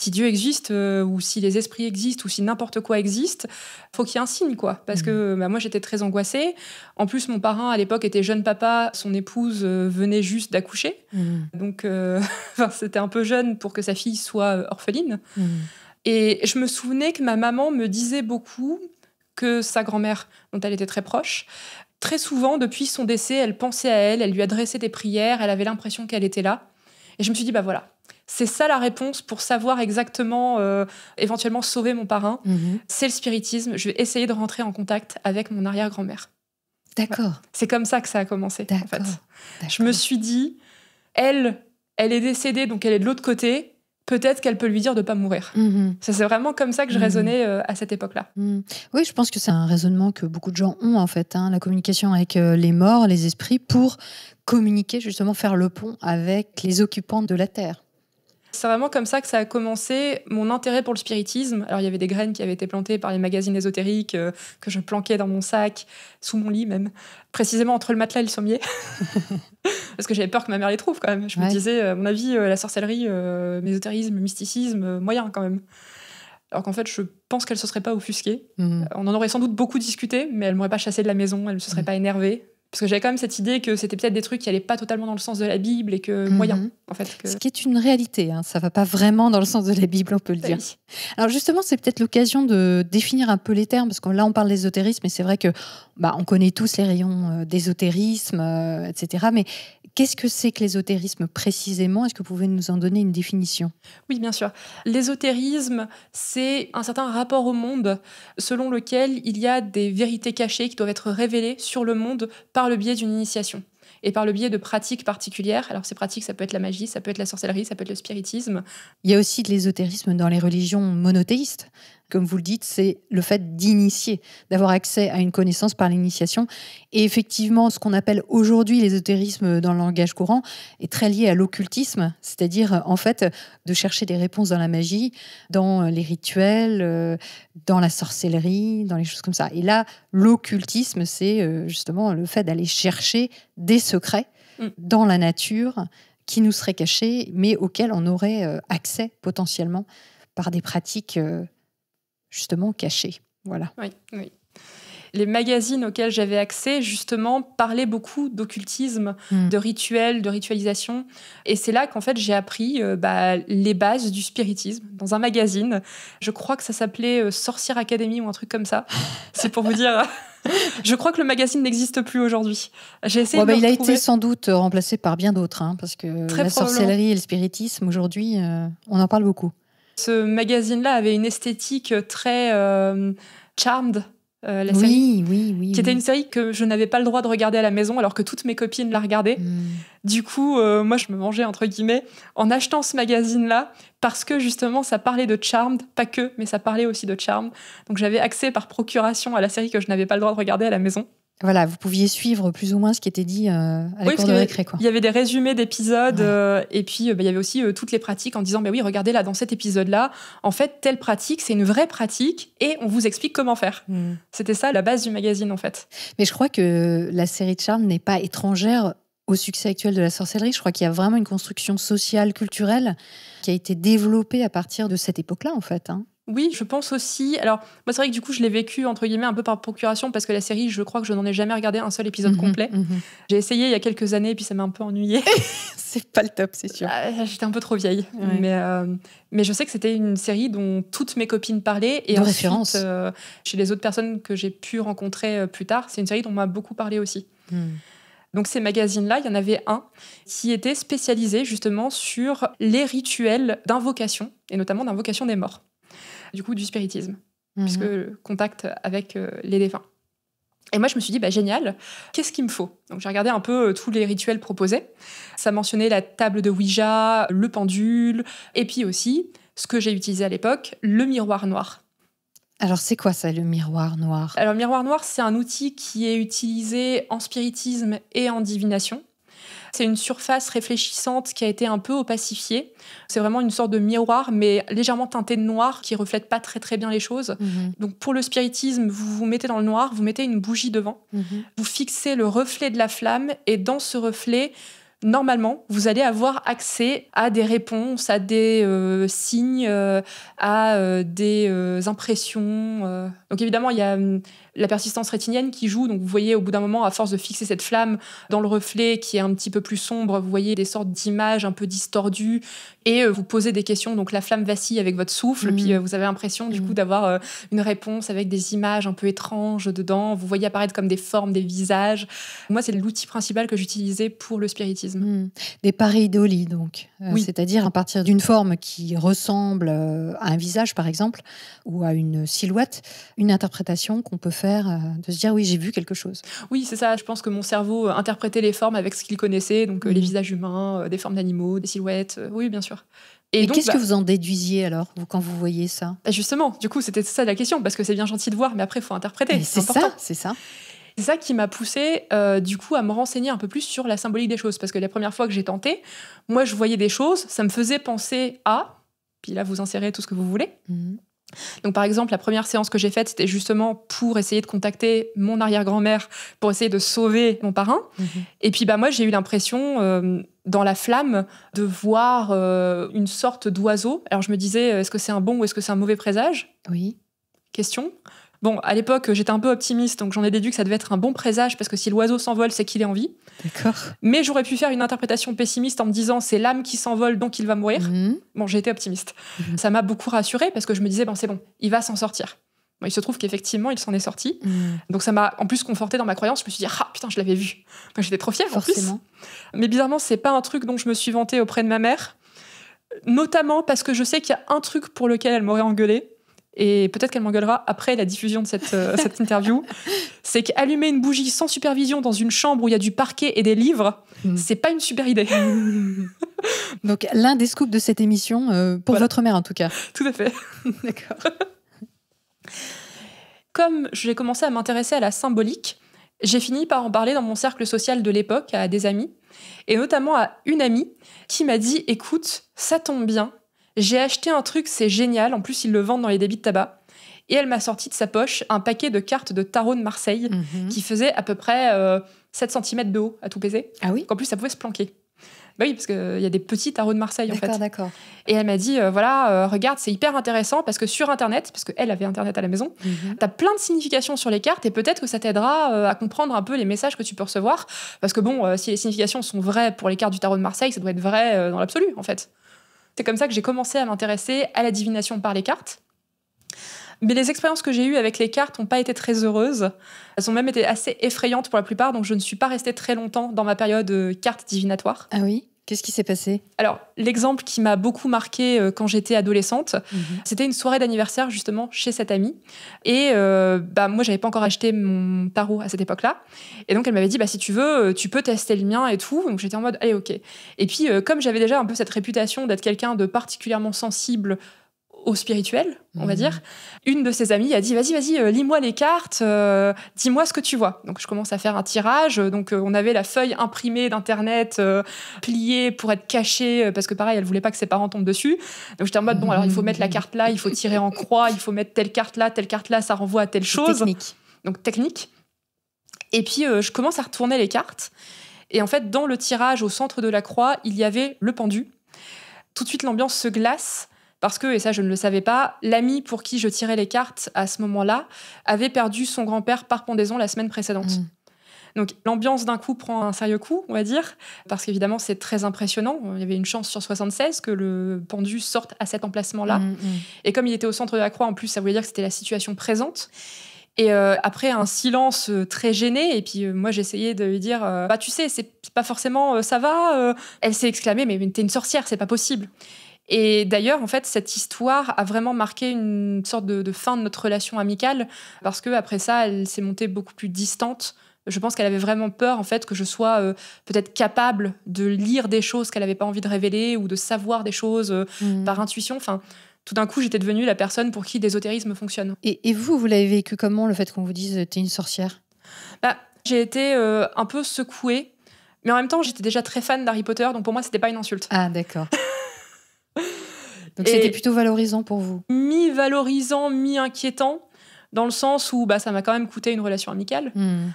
si Dieu existe, ou si les esprits existent, ou si n'importe quoi existe, faut qu'il y ait un signe, quoi. Parce que moi, j'étais très angoissée. En plus, mon parrain, à l'époque, était jeune papa. Son épouse venait juste d'accoucher. Donc, c'était un peu jeune pour que sa fille soit orpheline. Et je me souvenais que ma maman me disait beaucoup que sa grand-mère, dont elle était très proche, très souvent, depuis son décès, elle pensait à elle, elle lui adressait des prières, elle avait l'impression qu'elle était là. Et je me suis dit, c'est ça la réponse pour savoir exactement, éventuellement sauver mon parrain. C'est le spiritisme. Je vais essayer de rentrer en contact avec mon arrière-grand-mère. D'accord. Ouais. C'est comme ça que ça a commencé, en fait. Je me suis dit, elle est décédée, donc elle est de l'autre côté. Peut-être qu'elle peut lui dire de ne pas mourir. Ça, c'est vraiment comme ça que je raisonnais à cette époque-là. Oui, je pense que c'est un raisonnement que beaucoup de gens ont, en fait. La communication avec les morts, les esprits, pour communiquer, justement, faire le pont avec les occupants de la Terre. C'est vraiment comme ça que ça a commencé, mon intérêt pour le spiritisme. Alors, il y avait des graines qui avaient été plantées par les magazines ésotériques que je planquais dans mon sac, sous mon lit même, précisément entre le matelas et le sommier. Parce que j'avais peur que ma mère les trouve quand même. Je me disais, à mon avis, la sorcellerie, l'ésotérisme, le mysticisme, moyen quand même. Alors qu'en fait, je pense qu'elle ne se serait pas offusquée. On en aurait sans doute beaucoup discuté, mais elle ne m'aurait pas chassée de la maison, elle ne se serait pas énervée. Parce que j'avais quand même cette idée que c'était peut-être des trucs qui n'allaient pas totalement dans le sens de la Bible et que moyen, en fait. Ce qui est une réalité, ça ne va pas vraiment dans le sens de la Bible, on peut le dire. Alors justement, c'est peut-être l'occasion de définir un peu les termes, parce que là, on parle d'ésotérisme, et c'est vrai que on connaît tous les rayons d'ésotérisme, etc. Mais qu'est-ce que c'est que l'ésotérisme précisément ? Est-ce que vous pouvez nous en donner une définition ? Oui, bien sûr. L'ésotérisme, c'est un certain rapport au monde selon lequel il y a des vérités cachées qui doivent être révélées sur le monde par le biais d'une initiation et par le biais de pratiques particulières. Alors ces pratiques, ça peut être la magie, ça peut être la sorcellerie, ça peut être le spiritisme. Il y a aussi de l'ésotérisme dans les religions monothéistes. Comme vous le dites, c'est le fait d'initier, d'avoir accès à une connaissance par l'initiation. Et effectivement, ce qu'on appelle aujourd'hui l'ésotérisme dans le langage courant est très lié à l'occultisme, c'est-à-dire en fait de chercher des réponses dans la magie, dans les rituels, dans la sorcellerie, dans les choses comme ça. Et là, l'occultisme, c'est justement le fait d'aller chercher des secrets dans la nature qui nous seraient cachés, mais auxquels on aurait accès potentiellement par des pratiques justement cachées. Voilà. Oui. Les magazines auxquels j'avais accès, justement, parlaient beaucoup d'occultisme, de rituels, de ritualisation. Et c'est là qu'en fait, j'ai appris les bases du spiritisme dans un magazine. Je crois que ça s'appelait Sorcière Academy ou un truc comme ça. C'est pour vous dire... Je crois que le magazine n'existe plus aujourd'hui. J'ai essayé de le retrouver. Il a été sans doute remplacé par bien d'autres, parce que la sorcellerie et le spiritisme, aujourd'hui, on en parle beaucoup. Ce magazine-là avait une esthétique très Charmed, la série, qui était une série que je n'avais pas le droit de regarder à la maison alors que toutes mes copines la regardaient. Du coup, moi, je me mangeais, entre guillemets, en achetant ce magazine-là parce que, justement, ça parlait de Charmed, pas que, mais ça parlait aussi de Charmed. Donc, j'avais accès par procuration à la série que je n'avais pas le droit de regarder à la maison. Voilà, vous pouviez suivre plus ou moins ce qui était dit à la cour de récré, quoi. Il y avait des résumés d'épisodes, et puis il y avait aussi toutes les pratiques en disant, oui, regardez là, dans cet épisode-là, en fait, telle pratique, c'est une vraie pratique, et on vous explique comment faire. C'était ça la base du magazine, en fait. Mais je crois que la série de Charmed n'est pas étrangère au succès actuel de la sorcellerie. Je crois qu'il y a vraiment une construction sociale, culturelle, qui a été développée à partir de cette époque-là, en fait. Oui, je pense aussi. Alors, moi, c'est vrai que du coup, je l'ai vécu, entre guillemets, un peu par procuration, parce que la série, je crois que je n'en ai jamais regardé un seul épisode complet. J'ai essayé il y a quelques années, puis ça m'a un peu ennuyée. C'est pas le top, c'est sûr. J'étais un peu trop vieille. Ouais. Mais je sais que c'était une série dont toutes mes copines parlaient. Et de ensuite, référence. Chez les autres personnes que j'ai pu rencontrer plus tard, c'est une série dont on m'a beaucoup parlé aussi. Donc ces magazines-là, il y en avait un qui était spécialisé justement sur les rituels d'invocation, et notamment d'invocation des morts. Du coup, du spiritisme, puisque le contact avec les défunts. Et moi, je me suis dit, génial, qu'est-ce qu'il me faut ? Donc, j'ai regardé un peu tous les rituels proposés. Ça mentionnait la table de Ouija, le pendule, et puis aussi, ce que j'ai utilisé à l'époque, le miroir noir. Alors, c'est quoi ça, le miroir noir ? Alors, le miroir noir, c'est un outil qui est utilisé en spiritisme et en divination. C'est une surface réfléchissante qui a été un peu opacifiée. C'est vraiment une sorte de miroir, mais légèrement teinté de noir, qui reflète pas très très bien les choses. Donc pour le spiritisme, vous vous mettez dans le noir, vous mettez une bougie devant, vous fixez le reflet de la flamme, et dans ce reflet, normalement, vous allez avoir accès à des réponses, à des signes, à des impressions. Donc évidemment, il y a la persistance rétinienne qui joue. Donc vous voyez, au bout d'un moment, à force de fixer cette flamme dans le reflet qui est un petit peu plus sombre, vous voyez des sortes d'images un peu distordues, et vous posez des questions. Donc la flamme vacille avec votre souffle, puis vous avez l'impression du coup d'avoir une réponse avec des images un peu étranges dedans. Vous voyez apparaître comme des formes, des visages. Moi, c'est l'outil principal que j'utilisais pour le spiritisme. Des pareidolie, donc. Oui. C'est-à-dire à partir d'une forme qui ressemble à un visage, par exemple, ou à une silhouette, une interprétation qu'on peut faire, de se dire, oui, j'ai vu quelque chose. Oui, c'est ça. Je pense que mon cerveau interprétait les formes avec ce qu'il connaissait, donc les visages humains, des formes d'animaux, des silhouettes. Oui, bien sûr. Et donc, qu'est-ce que vous en déduisiez alors, quand vous voyez ça ? Justement, du coup, c'était ça la question, parce que c'est bien gentil de voir, mais après, il faut interpréter. C'est important. C'est ça. C'est ça qui m'a poussée, du coup, à me renseigner un peu plus sur la symbolique des choses. Parce que la première fois que j'ai tenté, moi, je voyais des choses, ça me faisait penser à... Puis là, vous insérez tout ce que vous voulez. Donc, par exemple, la première séance que j'ai faite, c'était justement pour essayer de contacter mon arrière-grand-mère, pour essayer de sauver mon parrain. Et puis, moi, j'ai eu l'impression, dans la flamme, de voir une sorte d'oiseau. Alors, je me disais, est-ce que c'est un bon ou est-ce que c'est un mauvais présage ? Oui. Question. Bon, à l'époque, j'étais un peu optimiste, donc j'en ai déduit que ça devait être un bon présage, parce que si l'oiseau s'envole, c'est qu'il est en vie. D'accord. Mais j'aurais pu faire une interprétation pessimiste en me disant, c'est l'âme qui s'envole, donc il va mourir. Bon, j'ai été optimiste. Ça m'a beaucoup rassurée, parce que je me disais, c'est bon, il va s'en sortir. Bon, il se trouve qu'effectivement, il s'en est sorti. Donc ça m'a en plus confortée dans ma croyance. Je me suis dit, putain, je l'avais vu. Donc, j'étais trop fière, forcément. En plus. Mais bizarrement, c'est pas un truc dont je me suis vantée auprès de ma mère. Notamment parce que je sais qu'il y a un truc pour lequel elle m'aurait engueulée. Et peut-être qu'elle m'engueulera après la diffusion de cette interview, c'est qu'allumer une bougie sans supervision dans une chambre où il y a du parquet et des livres, c'est pas une super idée. Donc l'un des scoops de cette émission, pour votre mère en tout cas. Tout à fait. D'accord. Comme j'ai commencé à m'intéresser à la symbolique, j'ai fini par en parler dans mon cercle social de l'époque à des amis, et notamment à une amie qui m'a dit « Écoute, ça tombe bien, j'ai acheté un truc, c'est génial. En plus, ils le vendent dans les débits de tabac. » Et elle m'a sorti de sa poche un paquet de cartes de tarot de Marseille qui faisait à peu près 7 cm de haut, à tout peser. Ah oui ? En plus, ça pouvait se planquer. Oui, parce qu'il y a des petits tarots de Marseille, en fait. D'accord. Et elle m'a dit, regarde, c'est hyper intéressant parce que sur Internet, parce qu'elle avait Internet à la maison, t'as plein de significations sur les cartes et peut-être que ça t'aidera à comprendre un peu les messages que tu peux recevoir. Parce que si les significations sont vraies pour les cartes du tarot de Marseille, ça doit être vrai dans l'absolu, en fait. C'est comme ça que j'ai commencé à m'intéresser à la divination par les cartes. Mais les expériences que j'ai eues avec les cartes n'ont pas été très heureuses. Elles ont même été assez effrayantes pour la plupart, donc je ne suis pas restée très longtemps dans ma période carte divinatoire. Ah oui ? Qu'est-ce qui s'est passé ? Alors, l'exemple qui m'a beaucoup marquée quand j'étais adolescente, c'était une soirée d'anniversaire justement chez cette amie. Et moi, j'avais pas encore acheté mon tarot à cette époque-là. Et donc, elle m'avait dit, si tu veux, tu peux tester le mien et tout. Donc, j'étais en mode, allez, ok. Et puis, comme j'avais déjà un peu cette réputation d'être quelqu'un de particulièrement sensible au spirituel, on va dire. Une de ses amies a dit vas-y, lis-moi les cartes, dis-moi ce que tu vois. Donc je commence à faire un tirage. Donc on avait la feuille imprimée d'internet, pliée pour être cachée, parce que pareil, elle voulait pas que ses parents tombent dessus. Donc j'étais en mode bon, alors il faut mettre la carte là, il faut tirer en croix, il faut mettre telle carte là, ça renvoie à telle chose. Technique. Donc technique. Et puis je commence à retourner les cartes. Et en fait, dans le tirage au centre de la croix, il y avait le pendu. Tout de suite, l'ambiance se glace. Parce que, et ça je ne le savais pas, l'ami pour qui je tirais les cartes à ce moment-là avait perdu son grand-père par pendaison la semaine précédente. Donc l'ambiance d'un coup prend un sérieux coup, on va dire, parce qu'évidemment c'est très impressionnant. Il y avait une chance sur 76 que le pendu sorte à cet emplacement-là. Et comme il était au centre de la croix, en plus ça voulait dire que c'était la situation présente. Et après un silence très gêné, et puis moi j'essayais de lui dire tu sais, c'est pas forcément ça va. Elle s'est exclamée mais t'es une sorcière, c'est pas possible. Et d'ailleurs, en fait, cette histoire a vraiment marqué une sorte de fin de notre relation amicale, parce que après ça, elle s'est montée beaucoup plus distante. Je pense qu'elle avait vraiment peur, en fait, que je sois peut-être capable de lire des choses qu'elle n'avait pas envie de révéler, ou de savoir des choses par intuition. Enfin, tout d'un coup, j'étais devenue la personne pour qui l'ésotérisme fonctionne. Et vous l'avez vécu comment, le fait qu'on vous dise « t'es une sorcière » ? J'ai été un peu secouée, mais en même temps, j'étais déjà très fan d'Harry Potter, donc pour moi, c'était pas une insulte. Ah, d'accord. Donc c'était plutôt valorisant pour vous. Mi-valorisant, mi-inquiétant, dans le sens où ça m'a quand même coûté une relation amicale.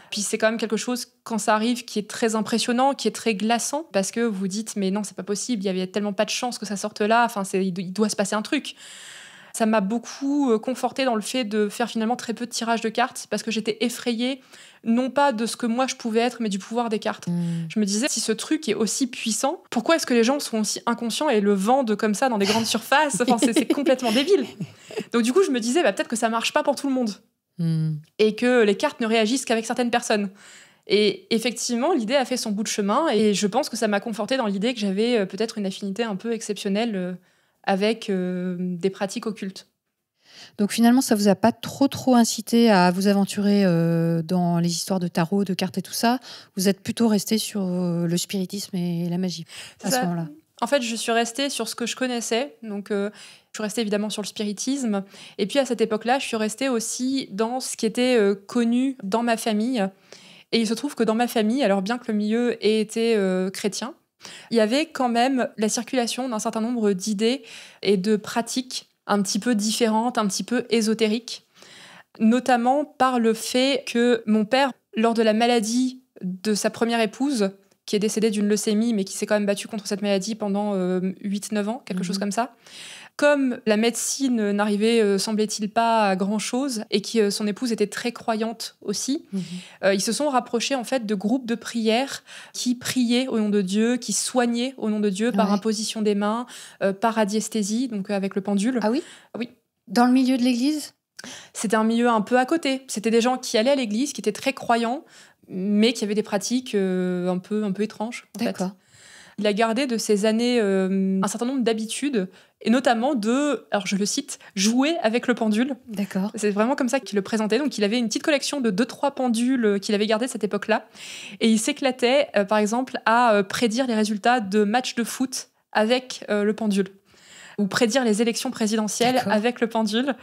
Puis c'est quand même quelque chose, quand ça arrive, qui est très impressionnant, qui est très glaçant, parce que vous dites, mais non, c'est pas possible, il y avait tellement pas de chance que ça sorte là, enfin, il doit se passer un truc. Ça m'a beaucoup confortée dans le fait de faire finalement très peu de tirage de cartes, parce que j'étais effrayée, non pas de ce que moi je pouvais être, mais du pouvoir des cartes. Je me disais, si ce truc est aussi puissant, pourquoi est-ce que les gens sont aussi inconscients et le vendent comme ça dans des grandes surfaces ? Enfin, c'est complètement débile. Donc du coup, je me disais, peut-être que ça marche pas pour tout le monde. Et que les cartes ne réagissent qu'avec certaines personnes. Et effectivement, l'idée a fait son bout de chemin, et je pense que ça m'a confortée dans l'idée que j'avais peut-être une affinité un peu exceptionnelle avec des pratiques occultes. Donc finalement, ça vous a pas trop incité à vous aventurer dans les histoires de tarot, de cartes et tout ça. Vous êtes plutôt resté sur le spiritisme et la magie à ce moment-là. En fait, je suis restée sur ce que je connaissais. Donc, je suis restée évidemment sur le spiritisme. Et puis à cette époque-là, je suis restée aussi dans ce qui était connu dans ma famille. Et il se trouve que dans ma famille, alors bien que le milieu ait été chrétien, il y avait quand même la circulation d'un certain nombre d'idées et de pratiques un petit peu différentes, un petit peu ésotériques, notamment par le fait que mon père, lors de la maladie de sa première épouse, qui est décédée d'une leucémie, mais qui s'est quand même battue contre cette maladie pendant 8-9 ans, quelque chose comme ça, comme la médecine n'arrivait, semblait-il, pas à grand-chose, et que son épouse était très croyante aussi, ils se sont rapprochés en fait de groupes de prière qui priaient au nom de Dieu, qui soignaient au nom de Dieu par imposition des mains, par radiesthésie, donc avec le pendule. Ah oui ? Oui. Dans le milieu de l'église ? C'était un milieu un peu à côté. C'était des gens qui allaient à l'église, qui étaient très croyants, mais qui avaient des pratiques un peu étranges. D'accord. Fait. Il a gardé de ces années un certain nombre d'habitudes, et notamment de, alors je le cite, jouer avec le pendule. D'accord. C'est vraiment comme ça qu'il le présentait. Donc il avait une petite collection de 2-3 pendules qu'il avait gardées à cette époque-là. Et il s'éclatait, par exemple, à prédire les résultats de matchs de foot avec le pendule. Ou prédire les élections présidentielles avec le pendule.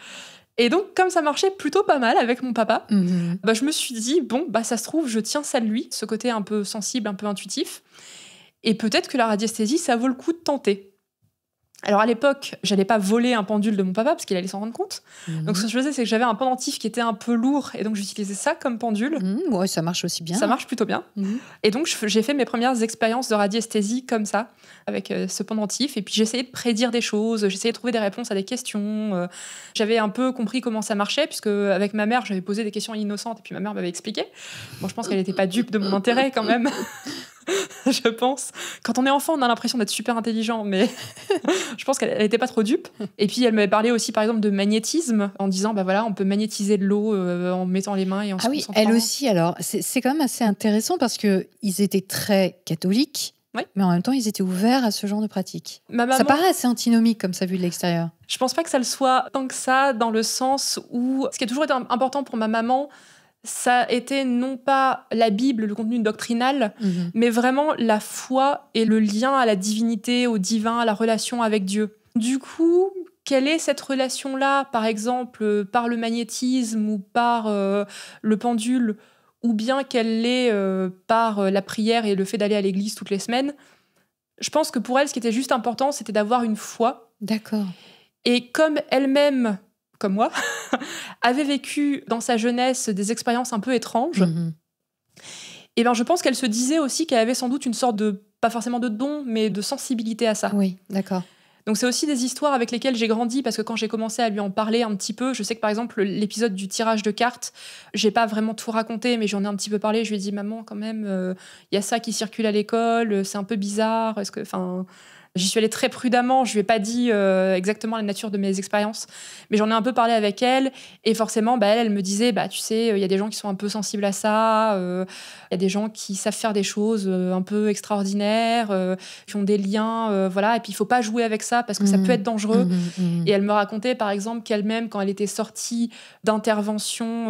Et donc, comme ça marchait plutôt pas mal avec mon papa, je me suis dit, ça se trouve, je tiens ça de lui, ce côté un peu sensible, un peu intuitif. Et peut-être que la radiesthésie, ça vaut le coup de tenter. Alors à l'époque, j'allais pas voler un pendule de mon papa parce qu'il allait s'en rendre compte. Donc ce que je faisais, c'est que j'avais un pendentif qui était un peu lourd, et donc j'utilisais ça comme pendule. Ouais, ça marche aussi bien. Ça marche plutôt bien. Et donc j'ai fait mes premières expériences de radiesthésie comme ça, avec ce pendentif. Et puis j'essayais de prédire des choses, j'essayais de trouver des réponses à des questions. J'avais un peu compris comment ça marchait, puisque avec ma mère, j'avais posé des questions innocentes, et puis ma mère m'avait expliqué. Bon, je pense qu'elle n'était pas dupe de mon intérêt quand même. Je pense. Quand on est enfant, on a l'impression d'être super intelligent, mais je pense qu'elle n'était pas trop dupe. Et puis, elle m'avait parlé aussi, par exemple, de magnétisme, en disant, on peut magnétiser de l'eau en mettant les mains et en se concentrant. Elle aussi. Alors, c'est quand même assez intéressant parce qu'ils étaient très catholiques, mais en même temps, ils étaient ouverts à ce genre de pratique. Ça paraît assez antinomique comme ça, vu de l'extérieur. Je pense pas que ça le soit tant que ça, dans le sens où ce qui a toujours été important pour ma maman, ça a été non pas la Bible, le contenu doctrinal, mais vraiment la foi et le lien à la divinité, au divin, à la relation avec Dieu. Du coup, quelle est cette relation-là, par exemple, par le magnétisme ou par le pendule, ou bien qu'elle l'est par la prière et le fait d'aller à l'église toutes les semaines. Je pense que pour elle, ce qui était juste important, c'était d'avoir une foi. D'accord. Et comme elle-même, comme moi, avait vécu dans sa jeunesse des expériences un peu étranges, et ben je pense qu'elle se disait aussi qu'elle avait sans doute une sorte de, pas forcément de don, mais de sensibilité à ça. Oui, d'accord. Donc c'est aussi des histoires avec lesquelles j'ai grandi, parce que quand j'ai commencé à lui en parler un petit peu, je sais que par exemple l'épisode du tirage de cartes, j'ai pas vraiment tout raconté, mais j'en ai un petit peu parlé. Je lui ai dit, maman, quand même, y a ça qui circule à l'école, c'est un peu bizarre. Est-ce que, enfin, j'y suis allée très prudemment. Je lui ai pas dit exactement la nature de mes expériences, mais j'en ai un peu parlé avec elle. Et forcément, elle me disait, tu sais, il y a des gens qui sont un peu sensibles à ça. Il y a des gens qui savent faire des choses un peu extraordinaires, qui ont des liens, voilà. Et puis il faut pas jouer avec ça parce que ça peut être dangereux. Et elle me racontait, par exemple, qu'elle-même, quand elle était sortie d'intervention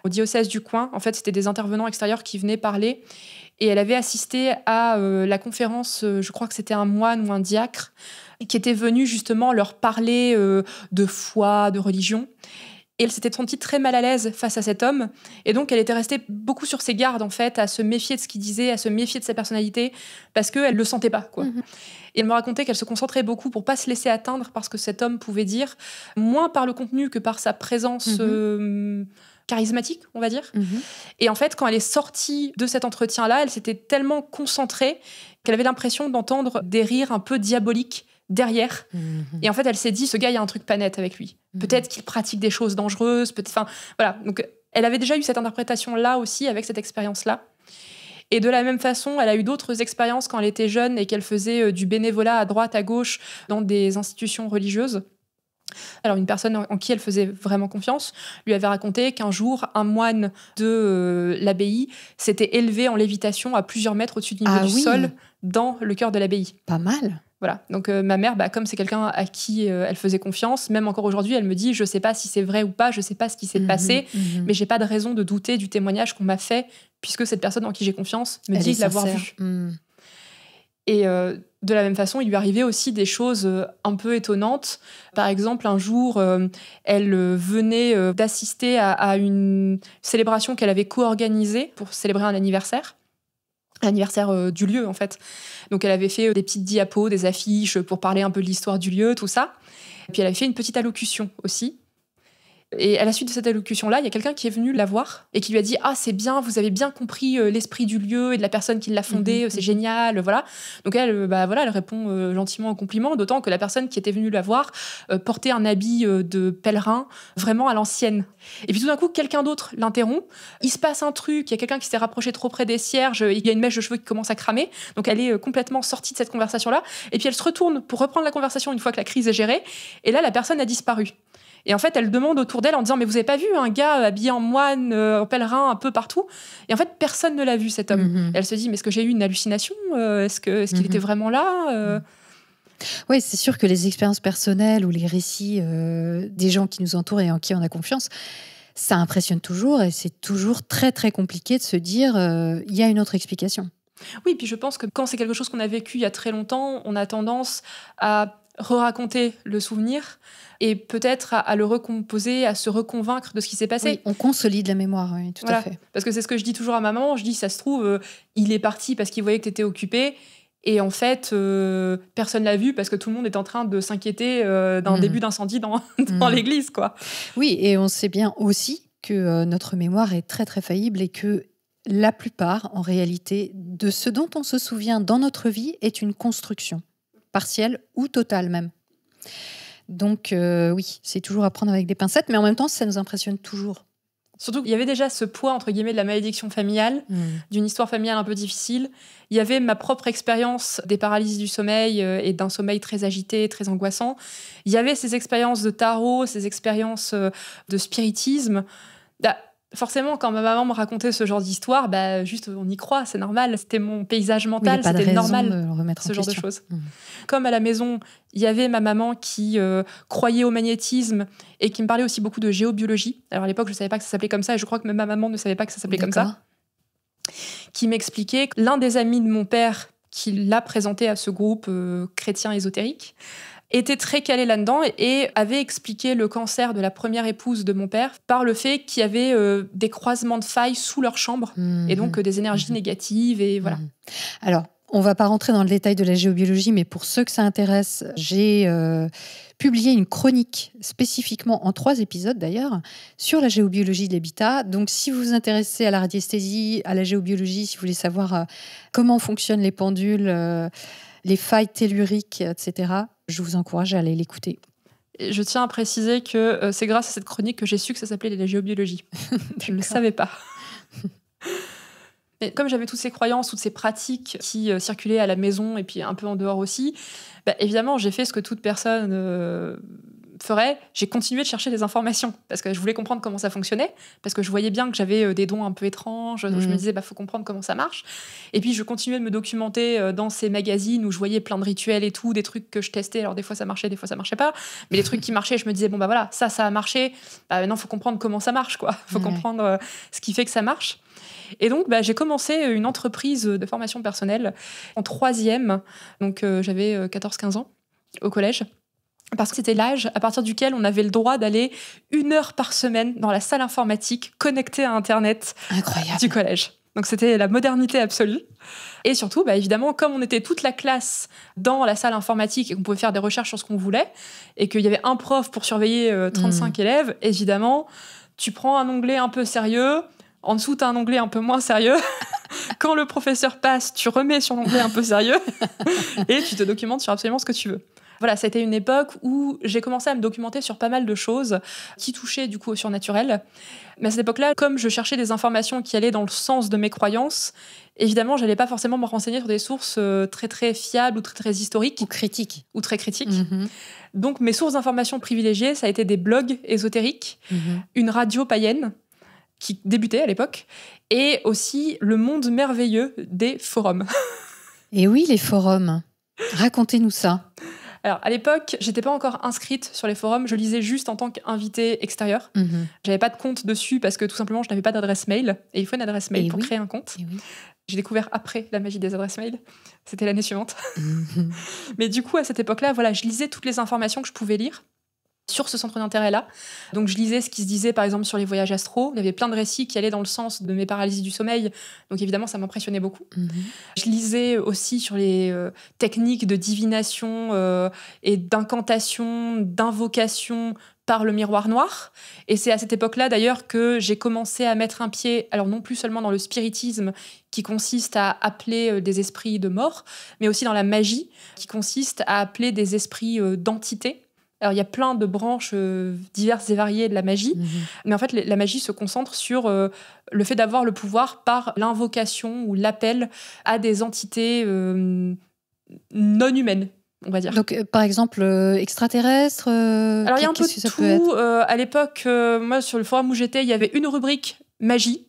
au diocèse du coin, en fait, c'était des intervenants extérieurs qui venaient parler. Et elle avait assisté à la conférence, je crois que c'était un moine ou un diacre, qui était venu justement leur parler de foi, de religion. Et elle s'était sentie très mal à l'aise face à cet homme. Et donc, elle était restée beaucoup sur ses gardes, en fait, à se méfier de ce qu'il disait, à se méfier de sa personnalité, parce qu'elle ne le sentait pas, quoi. Et elle me racontait qu'elle se concentrait beaucoup pour pas se laisser atteindre par ce que cet homme pouvait dire, moins par le contenu que par sa présence charismatique, on va dire. Et en fait, quand elle est sortie de cet entretien-là, elle s'était tellement concentrée qu'elle avait l'impression d'entendre des rires un peu diaboliques derrière. Et en fait, elle s'est dit, ce gars, il y a un truc pas net avec lui. Peut-être qu'il pratique des choses dangereuses. Enfin, voilà. Donc, elle avait déjà eu cette interprétation-là aussi, avec cette expérience-là. Et de la même façon, elle a eu d'autres expériences quand elle était jeune et qu'elle faisait du bénévolat à droite, à gauche, dans des institutions religieuses. Alors, une personne en qui elle faisait vraiment confiance lui avait raconté qu'un jour, un moine de l'abbaye s'était élevé en lévitation à plusieurs mètres au-dessus du niveau du sol dans le cœur de l'abbaye. Pas mal. Voilà. Donc, ma mère, comme c'est quelqu'un à qui elle faisait confiance, même encore aujourd'hui, elle me dit, je sais pas si c'est vrai ou pas, je sais pas ce qui s'est passé, mais j'ai pas de raison de douter du témoignage qu'on m'a fait, puisque cette personne en qui j'ai confiance me dit de l'avoir vu. Et de la même façon, il lui arrivait aussi des choses un peu étonnantes. Par exemple, un jour, elle venait d'assister à une célébration qu'elle avait co-organisée pour célébrer un anniversaire. L'anniversaire du lieu, en fait. Donc, elle avait fait des petites diapos, des affiches pour parler un peu de l'histoire du lieu, tout ça. Et puis, elle avait fait une petite allocution aussi. Et à la suite de cette allocution-là, il y a quelqu'un qui est venu la voir et qui lui a dit « Ah, c'est bien, vous avez bien compris l'esprit du lieu et de la personne qui l'a fondé, c'est génial, voilà. » Donc elle, elle répond gentiment au compliment, d'autant que la personne qui était venue la voir portait un habit de pèlerin vraiment à l'ancienne. Et puis tout d'un coup, quelqu'un d'autre l'interrompt. Il se passe un truc, il y a quelqu'un qui s'est rapproché trop près des cierges, il y a une mèche de cheveux qui commence à cramer. Donc elle est complètement sortie de cette conversation-là. Et puis elle se retourne pour reprendre la conversation une fois que la crise est gérée. Et là, la personne a disparu. Et en fait, elle demande autour d'elle en disant « Mais vous avez pas vu un gars habillé en moine, en pèlerin, un peu partout ?» Et en fait, personne ne l'a vu, cet homme. Et elle se dit « Mais est-ce que j'ai eu une hallucination ? Est-ce qu'il était vraiment là ?» Oui, c'est sûr que les expériences personnelles ou les récits des gens qui nous entourent et en qui on a confiance, ça impressionne toujours et c'est toujours très, très compliqué de se dire il y a une autre explication. Oui, puis je pense que quand c'est quelque chose qu'on a vécu il y a très longtemps, on a tendance à re-raconter le souvenir et peut-être à le recomposer, à se reconvaincre de ce qui s'est passé. Oui, on consolide la mémoire, oui, tout à fait. Parce que c'est ce que je dis toujours à ma maman, je dis, ça se trouve, il est parti parce qu'il voyait que tu étais occupée, et en fait, personne l'a vu parce que tout le monde est en train de s'inquiéter d'un début d'incendie dans l'église, quoi. Oui, et on sait bien aussi que notre mémoire est très, très faillible et que la plupart, en réalité, de ce dont on se souvient dans notre vie est une construction, partielle ou totale même. Donc oui, c'est toujours à prendre avec des pincettes, mais en même temps, ça nous impressionne toujours. Surtout qu'il y avait déjà ce poids, entre guillemets, de la malédiction familiale, d'une histoire familiale un peu difficile. Il y avait ma propre expérience des paralysies du sommeil et d'un sommeil très agité, très angoissant. Il y avait ces expériences de tarot, ces expériences de spiritisme. Forcément, quand ma maman me racontait ce genre d'histoire, juste on y croit, c'est normal. C'était mon paysage mental, c'était normal, ce genre de choses. Comme à la maison, il y avait ma maman qui croyait au magnétisme et qui me parlait aussi beaucoup de géobiologie. Alors à l'époque, je ne savais pas que ça s'appelait comme ça et je crois que même ma maman ne savait pas que ça s'appelait comme ça. Qui m'expliquait que l'un des amis de mon père qui l'a présenté à ce groupe chrétien ésotérique était très calé là-dedans et avait expliqué le cancer de la première épouse de mon père par le fait qu'il y avait des croisements de failles sous leur chambre et donc des énergies négatives et voilà. Alors, on ne va pas rentrer dans le détail de la géobiologie, mais pour ceux que ça intéresse, j'ai publié une chronique spécifiquement en 3 épisodes d'ailleurs sur la géobiologie de l'habitat. Donc, si vous vous intéressez à la radiesthésie, à la géobiologie, si vous voulez savoir comment fonctionnent les pendules, les failles telluriques, etc., je vous encourage à aller l'écouter. Et je tiens à préciser que c'est grâce à cette chronique que j'ai su que ça s'appelait la géobiologie. Je ne le savais pas. Et comme j'avais toutes ces croyances, toutes ces pratiques qui circulaient à la maison et puis un peu en dehors aussi, évidemment, j'ai fait ce que toute personne ferait. J'ai continué de chercher des informations parce que je voulais comprendre comment ça fonctionnait, parce que je voyais bien que j'avais des dons un peu étranges. Je me disais, faut comprendre comment ça marche. Et puis, je continuais de me documenter dans ces magazines où je voyais plein de rituels et tout, des trucs que je testais. Alors, des fois, ça marchait, des fois, ça marchait pas. Mais les trucs qui marchaient, je me disais, voilà, ça a marché. Maintenant, il faut comprendre comment ça marche, quoi. Il faut comprendre ce qui fait que ça marche. Et donc, j'ai commencé une entreprise de formation personnelle en 3e. Donc, j'avais 14-15 ans au collège. Parce que c'était l'âge à partir duquel on avait le droit d'aller 1 heure par semaine dans la salle informatique connectée à Internet du collège. Donc, c'était la modernité absolue. Et surtout, évidemment, comme on était toute la classe dans la salle informatique et qu'on pouvait faire des recherches sur ce qu'on voulait, et qu'il y avait un prof pour surveiller 35 élèves, évidemment, tu prends un onglet un peu sérieux. En dessous, tu as un onglet un peu moins sérieux. Quand le professeur passe, tu remets sur l'onglet un peu sérieux et tu te documentes sur absolument ce que tu veux. Voilà, c'était une époque où j'ai commencé à me documenter sur pas mal de choses qui touchaient du coup au surnaturel. Mais à cette époque-là, comme je cherchais des informations qui allaient dans le sens de mes croyances, évidemment, je n'allais pas forcément me renseigner sur des sources très très fiables ou très très historiques. Ou critiques. Ou très critiques. Donc mes sources d'informations privilégiées, ça a été des blogs ésotériques, une radio païenne, qui débutait à l'époque, et aussi le monde merveilleux des forums. Et oui, les forums. Racontez-nous ça. Alors, à l'époque, j'étais pas encore inscrite sur les forums, je lisais juste en tant qu'invitée extérieure. J'avais pas de compte dessus parce que tout simplement, je n'avais pas d'adresse mail, et il faut une adresse mail pour créer un compte. J'ai découvert après la magie des adresses mail. C'était l'année suivante. Mais du coup, à cette époque-là, voilà, je lisais toutes les informations que je pouvais lire sur ce centre d'intérêt-là. Donc, je lisais ce qui se disait, par exemple, sur les voyages astro. Il y avait plein de récits qui allaient dans le sens de mes paralysies du sommeil. Donc, évidemment, ça m'impressionnait beaucoup. Je lisais aussi sur les techniques de divination et d'incantation, d'invocation par le miroir noir. Et c'est à cette époque-là, d'ailleurs, que j'ai commencé à mettre un pied, alors non plus seulement dans le spiritisme, qui consiste à appeler des esprits de mort, mais aussi dans la magie, qui consiste à appeler des esprits d'entités. Alors, il y a plein de branches diverses et variées de la magie, mais en fait, la magie se concentre sur le fait d'avoir le pouvoir par l'invocation ou l'appel à des entités non humaines, on va dire. Donc, par exemple, extraterrestres Alors, il y a un peu de tout. À l'époque, moi, sur le forum où j'étais, il y avait une rubrique magie.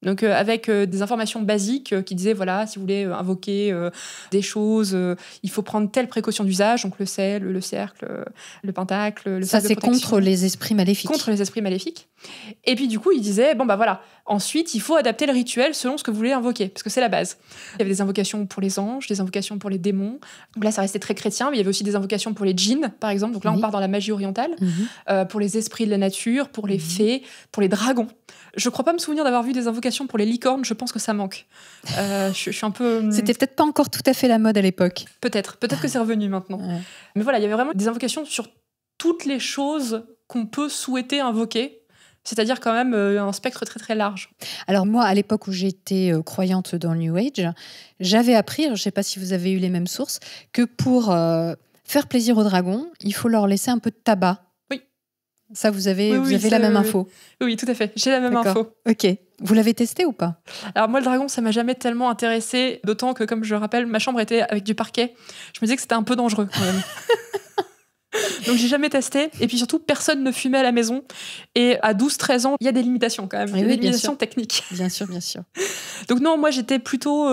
Donc, avec des informations basiques qui disaient, voilà, si vous voulez invoquer des choses, il faut prendre telle précaution d'usage, donc le sel, le cercle, le pentacle, le sac de protection. Ça, c'est contre les esprits maléfiques. Contre les esprits maléfiques. Et puis, du coup, il disait, voilà, ensuite, il faut adapter le rituel selon ce que vous voulez invoquer, parce que c'est la base. Il y avait des invocations pour les anges, des invocations pour les démons. Donc là, ça restait très chrétien, mais il y avait aussi des invocations pour les djinns, par exemple. Donc là, on part dans la magie orientale, pour les esprits de la nature, pour les fées, pour les dragons. Je crois pas me souvenir d'avoir vu des invocations pour les licornes, je pense que ça manque. Je suis un peu... C'était peut-être pas encore tout à fait la mode à l'époque. Peut-être que c'est revenu maintenant. Mais voilà, il y avait vraiment des invocations sur toutes les choses qu'on peut souhaiter invoquer, c'est-à-dire quand même un spectre très très large. Alors moi, à l'époque où j'étais croyante dans le New Age, j'avais appris, alors je ne sais pas si vous avez eu les mêmes sources, que pour faire plaisir aux dragons, il faut leur laisser un peu de tabac. Ça, vous avez la même info. Oui, tout à fait. J'ai la même info. Ok. Vous l'avez testé ou pas ? Alors moi, le dragon, ça m'a jamais tellement intéressé, d'autant que, comme je le rappelle, ma chambre était avec du parquet. Je me disais que c'était un peu dangereux quand même. Donc j'ai jamais testé. Et puis surtout, personne ne fumait à la maison. Et à 12-13 ans, il y a des limitations quand même. Il y a des limitations techniques. Bien sûr, bien sûr. Donc non, moi j'étais plutôt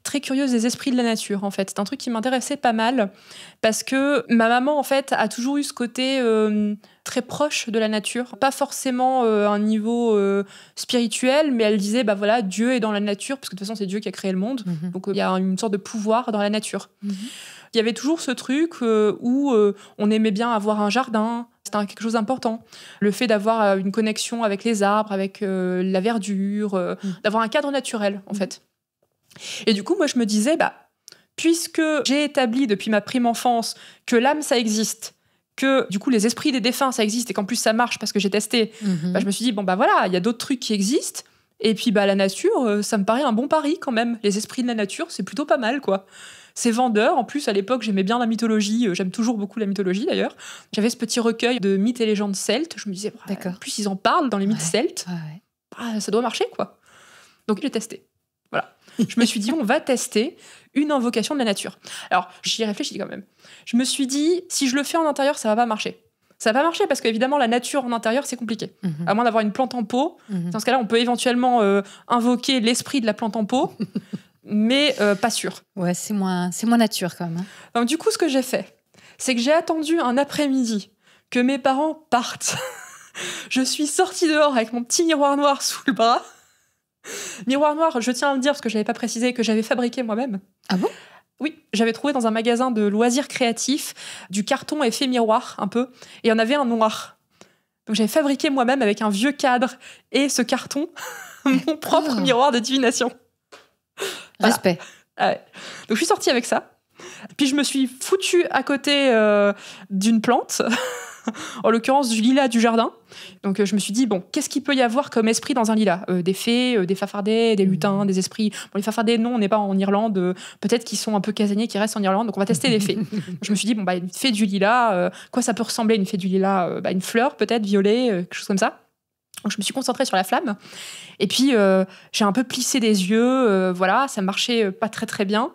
très curieuse des esprits de la nature en fait. C'est un truc qui m'intéressait pas mal parce que ma maman en fait a toujours eu ce côté très proche de la nature. Pas forcément un niveau spirituel, mais elle disait voilà, Dieu est dans la nature parce que de toute façon c'est Dieu qui a créé le monde. Donc il y a une sorte de pouvoir dans la nature. il y avait toujours ce truc où on aimait bien avoir un jardin. C'était quelque chose d'important. Le fait d'avoir une connexion avec les arbres, avec la verdure, d'avoir un cadre naturel, en fait. Et du coup, moi, je me disais, puisque j'ai établi depuis ma prime enfance que l'âme, ça existe, que du coup, les esprits des défunts, ça existe, et qu'en plus, ça marche parce que j'ai testé, je me suis dit, voilà, il y a d'autres trucs qui existent. Et puis, la nature, ça me paraît un bon pari quand même. Les esprits de la nature, c'est plutôt pas mal, quoi. C'est vendeur. En plus, à l'époque, j'aimais bien la mythologie. J'aime toujours beaucoup la mythologie, d'ailleurs. J'avais ce petit recueil de mythes et légendes celtes. Je me disais, en plus, ils en parlent dans les mythes celtes. Ça doit marcher, quoi. Donc, j'ai testé. Voilà. Je me suis dit, on va tester une invocation de la nature. Alors, j'y ai réfléchi quand même. Je me suis dit, si je le fais en intérieur, ça va pas marcher. Ça va pas marcher parce qu'évidemment, la nature en intérieur, c'est compliqué. À moins d'avoir une plante en pot. Dans ce cas-là, on peut éventuellement invoquer l'esprit de la plante en pot, mais pas sûr. Ouais, c'est moins nature quand même. Donc, du coup, ce que j'ai fait, c'est que j'ai attendu un après-midi que mes parents partent. Je suis sortie dehors avec mon petit miroir noir sous le bras. Miroir noir, je tiens à le dire parce que je n'avais pas précisé, que j'avais fabriqué moi-même. Ah bon ? Oui, j'avais trouvé dans un magasin de loisirs créatifs du carton effet miroir, un peu, et il y en avait un noir. Donc j'avais fabriqué moi-même avec un vieux cadre et ce carton mon propre miroir de divination. Voilà. Respect. Donc je suis sortie avec ça. Puis je me suis foutue à côté d'une plante, en l'occurrence du lilas du jardin. Donc je me suis dit, qu'est-ce qu'il peut y avoir comme esprit dans un lilas ? Des fées, des fafardets, des lutins, des esprits. Les fafardets, non, on n'est pas en Irlande. Peut-être qu'ils sont un peu casaniers, qui restent en Irlande. Donc on va tester les fées. Je me suis dit, une fée du lilas, quoi ça peut ressembler, une fée du lilas ? Une fleur peut-être, violet, quelque chose comme ça. Donc je me suis concentrée sur la flamme. Et puis j'ai un peu plissé des yeux. Voilà, ça marchait pas très très bien.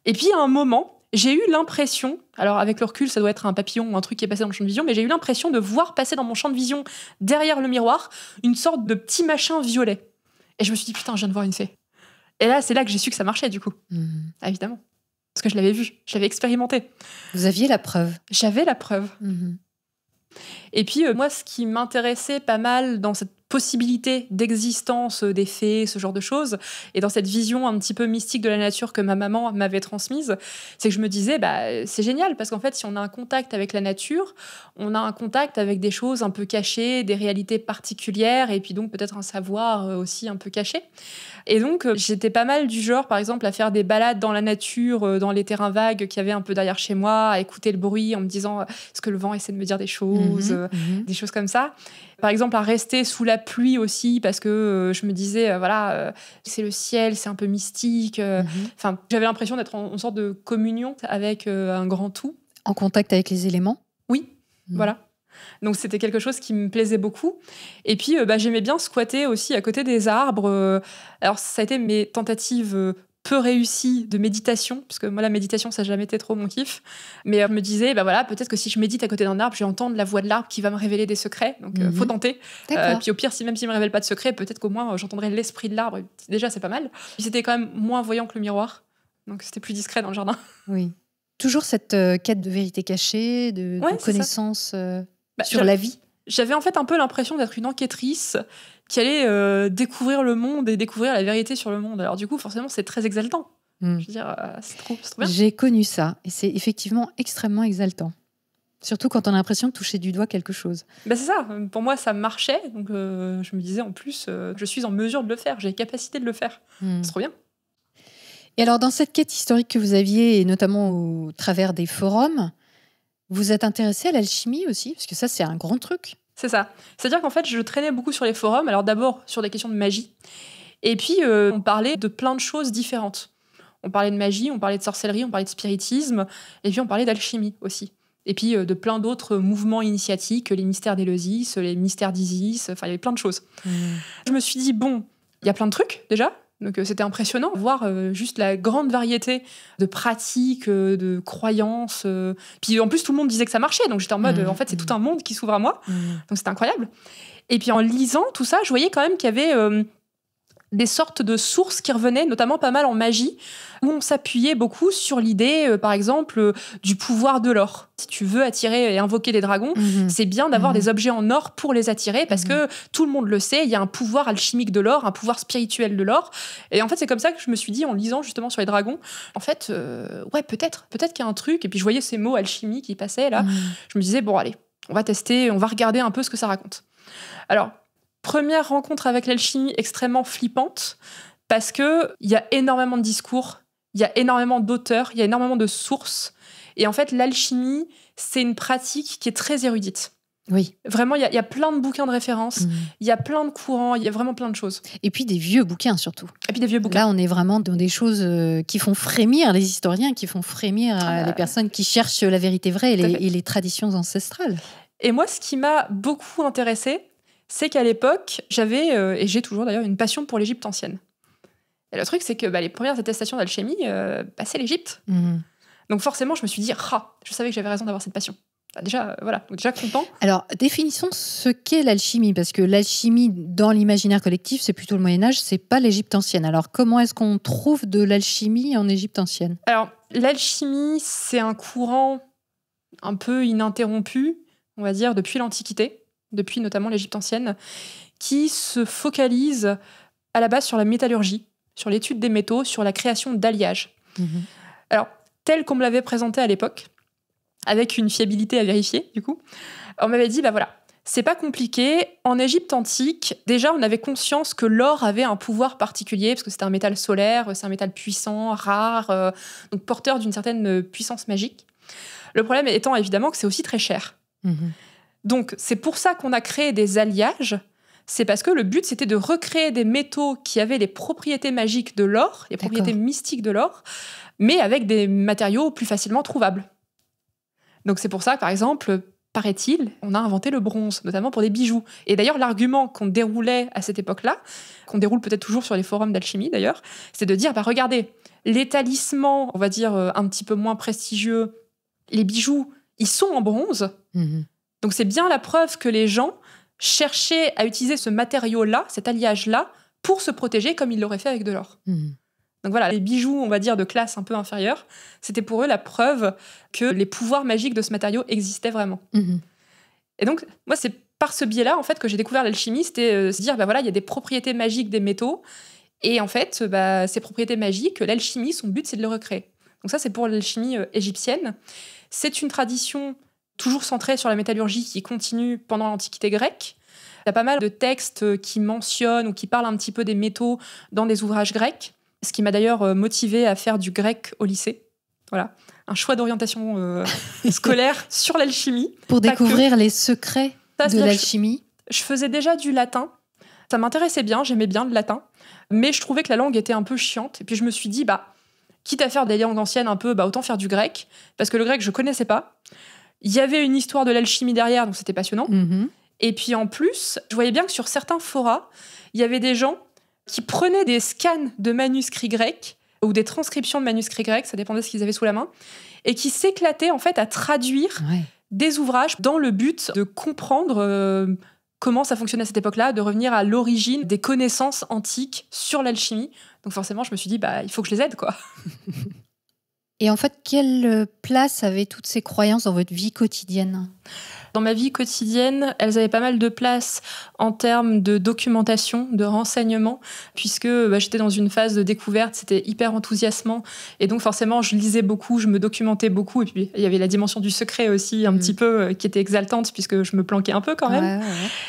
Et puis à un moment, j'ai eu l'impression, alors avec le recul, ça doit être un papillon ou un truc qui est passé dans mon champ de vision, mais j'ai eu l'impression de voir passer dans mon champ de vision, derrière le miroir, une sorte de petit machin violet. Et je me suis dit, putain, je viens de voir une fée. Et là, c'est là que j'ai su que ça marchait, du coup. Ah, évidemment. Parce que je l'avais vu, je l'avais expérimenté. Vous aviez la preuve. J'avais la preuve. Et puis, moi, ce qui m'intéressait pas mal dans cette possibilité d'existence des fées, ce genre de choses, et dans cette vision un petit peu mystique de la nature que ma maman m'avait transmise, c'est que je me disais, c'est génial, parce qu'en fait, si on a un contact avec la nature, on a un contact avec des choses un peu cachées, des réalités particulières, et puis donc peut-être un savoir aussi un peu caché. Et donc, j'étais pas mal du genre, par exemple, à faire des balades dans la nature, dans les terrains vagues qu'il y avait un peu derrière chez moi, à écouter le bruit en me disant, est-ce que le vent essaie de me dire des choses, des choses comme ça. Par exemple, à rester sous la pluie aussi, parce que je me disais, c'est le ciel, c'est un peu mystique. J'avais l'impression d'être en sorte de communion avec un grand tout. En contact avec les éléments ? Oui, voilà. Donc, c'était quelque chose qui me plaisait beaucoup. Et puis, j'aimais bien squatter aussi à côté des arbres. Alors, ça a été mes tentatives peu réussies de méditation, parce que moi, la méditation, ça n'a jamais été trop mon kiff. Mais je me disais, peut-être que si je médite à côté d'un arbre, je vais entendre la voix de l'arbre qui va me révéler des secrets. Donc, faut tenter. Puis au pire, même s'il ne me révèle pas de secrets, peut-être qu'au moins, j'entendrai l'esprit de l'arbre. Déjà, c'est pas mal. Puis c'était quand même moins voyant que le miroir. Donc, c'était plus discret dans le jardin. Oui. Toujours cette quête de vérité cachée, de connaissance sur la vie. J'avais en fait un peu l'impression d'être une enquêtrice qui allait découvrir le monde et découvrir la vérité sur le monde. Alors du coup, forcément, c'est très exaltant. Je veux dire, c'est trop bien. J'ai connu ça, et c'est effectivement extrêmement exaltant. Surtout quand on a l'impression de toucher du doigt quelque chose. C'est ça, pour moi, ça marchait. Donc je me disais, en plus, je suis en mesure de le faire, j'ai la capacité de le faire. C'est trop bien. Et alors, dans cette quête historique que vous aviez, et notamment au travers des forums, vous êtes intéressée à l'alchimie aussi ? Parce que ça, c'est un grand truc. C'est ça. C'est-à-dire qu'en fait, je traînais beaucoup sur les forums. Alors d'abord, sur des questions de magie. Et puis, on parlait de plein de choses différentes. On parlait de magie, on parlait de sorcellerie, on parlait de spiritisme. Et puis, on parlait d'alchimie aussi. Et puis, de plein d'autres mouvements initiatiques, les mystères d'Éleusis, les mystères d'Isis. Enfin, il y avait plein de choses. Je me suis dit, il y a plein de trucs, déjà. Donc c'était impressionnant de voir juste la grande variété de pratiques, de croyances. Puis en plus, tout le monde disait que ça marchait. Donc j'étais en mode, en fait, c'est tout un monde qui s'ouvre à moi. Donc c'était incroyable. Et puis en lisant tout ça, je voyais quand même qu'il y avait des sortes de sources qui revenaient, notamment pas mal en magie, où on s'appuyait beaucoup sur l'idée, par exemple, du pouvoir de l'or. Si tu veux attirer et invoquer des dragons, c'est bien d'avoir des objets en or pour les attirer, parce que tout le monde le sait, il y a un pouvoir alchimique de l'or, un pouvoir spirituel de l'or. Et en fait, c'est comme ça que je me suis dit, en lisant justement sur les dragons, en fait, ouais, peut-être qu'il y a un truc. Et puis je voyais ces mots alchimie qui passaient là. Je me disais, bon, allez, on va tester, on va regarder un peu ce que ça raconte. Alors, première rencontre avec l'alchimie extrêmement flippante, parce qu'il y a énormément de discours, il y a énormément d'auteurs, il y a énormément de sources. Et en fait, l'alchimie, c'est une pratique qui est très érudite. Oui. Vraiment, il y a plein de bouquins de référence, il y a plein de courants, il y a vraiment plein de choses. Et puis des vieux bouquins surtout. Et puis des vieux bouquins. Là, on est vraiment dans des choses qui font frémir les historiens, qui font frémir les personnes qui cherchent la vérité vraie et les traditions ancestrales. Et moi, ce qui m'a beaucoup intéressée, c'est qu'à l'époque, j'avais, et j'ai toujours d'ailleurs, une passion pour l'Égypte ancienne. Et le truc, c'est que les premières attestations d'alchimie, c'est l'Égypte. Donc forcément, je me suis dit, je savais que j'avais raison d'avoir cette passion. Déjà, voilà, donc déjà content. Alors, définissons ce qu'est l'alchimie, parce que l'alchimie, dans l'imaginaire collectif, c'est plutôt le Moyen-Âge, c'est pas l'Égypte ancienne. Alors, comment est-ce qu'on trouve de l'alchimie en Égypte ancienne ? Alors, l'alchimie, c'est un courant un peu ininterrompu, on va dire, depuis l'Antiquité, depuis notamment l'Égypte ancienne, qui se focalise à la base sur la métallurgie, sur l'étude des métaux, sur la création d'alliages. Alors, tel qu'on me l'avait présenté à l'époque, avec une fiabilité à vérifier, du coup, on m'avait dit, voilà, c'est pas compliqué. En Égypte antique, déjà, on avait conscience que l'or avait un pouvoir particulier, parce que c'était un métal solaire, c'est un métal puissant, rare, donc porteur d'une certaine puissance magique. Le problème étant évidemment que c'est aussi très cher. Donc, c'est pour ça qu'on a créé des alliages. C'est parce que le but, c'était de recréer des métaux qui avaient les propriétés magiques de l'or, les propriétés mystiques de l'or, mais avec des matériaux plus facilement trouvables. Donc, c'est pour ça que, par exemple, paraît-il, on a inventé le bronze, notamment pour des bijoux. Et d'ailleurs, l'argument qu'on déroulait à cette époque-là, qu'on déroule peut-être toujours sur les forums d'alchimie d'ailleurs, c'est de dire, regardez, les talismans, on va dire un petit peu moins prestigieux, les bijoux, ils sont en bronze. Donc, c'est bien la preuve que les gens cherchaient à utiliser ce matériau-là, cet alliage-là, pour se protéger comme ils l'auraient fait avec de l'or. Donc voilà, les bijoux, on va dire, de classe un peu inférieure, c'était pour eux la preuve que les pouvoirs magiques de ce matériau existaient vraiment. Et donc, moi, c'est par ce biais-là, en fait, que j'ai découvert l'alchimie, c'était se dire, il y a des propriétés magiques des métaux, et en fait, ces propriétés magiques, l'alchimie, son but, c'est de les recréer. Donc ça, c'est pour l'alchimie égyptienne. C'est une tradition toujours centrée sur la métallurgie qui continue pendant l'Antiquité grecque. Il y a pas mal de textes qui mentionnent ou qui parlent un petit peu des métaux dans des ouvrages grecs, ce qui m'a d'ailleurs motivée à faire du grec au lycée. Voilà, un choix d'orientation scolaire sur l'alchimie. Pour découvrir les secrets de l'alchimie. Je faisais déjà du latin. Ça m'intéressait bien, j'aimais bien le latin. Mais je trouvais que la langue était un peu chiante. Et puis je me suis dit, quitte à faire des langues anciennes un peu, autant faire du grec. Parce que le grec, je connaissais pas. Il y avait une histoire de l'alchimie derrière, donc c'était passionnant. Et puis en plus, je voyais bien que sur certains forats, il y avait des gens qui prenaient des scans de manuscrits grecs ou des transcriptions de manuscrits grecs, ça dépendait de ce qu'ils avaient sous la main, et qui s'éclataient en fait à traduire des ouvrages dans le but de comprendre comment ça fonctionnait à cette époque-là, de revenir à l'origine des connaissances antiques sur l'alchimie. Donc forcément, je me suis dit, il faut que je les aide, quoi. Et en fait, quelle place avaient toutes ces croyances dans votre vie quotidienne ? Dans ma vie quotidienne, elles avaient pas mal de place en termes de documentation, de renseignement, puisque j'étais dans une phase de découverte, c'était hyper enthousiasmant. Et donc forcément, je lisais beaucoup, je me documentais beaucoup. Et puis, il y avait la dimension du secret aussi, un petit peu, qui était exaltante, puisque je me planquais un peu quand même.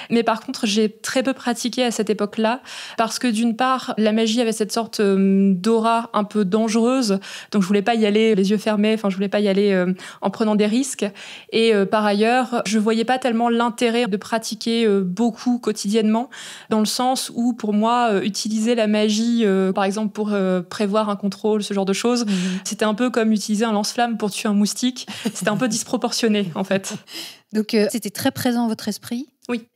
Mais par contre, j'ai très peu pratiqué à cette époque-là, parce que d'une part, la magie avait cette sorte d'aura un peu dangereuse. Donc je voulais pas y aller les yeux fermés, je voulais pas y aller en prenant des risques. Et par ailleurs, je voyais pas tellement l'intérêt de pratiquer beaucoup quotidiennement, dans le sens où, pour moi, utiliser la magie, par exemple, pour prévoir un contrôle, ce genre de choses, c'était un peu comme utiliser un lance-flamme pour tuer un moustique. C'était un peu disproportionné, en fait. Donc, c'était très présent dans votre esprit ? Oui.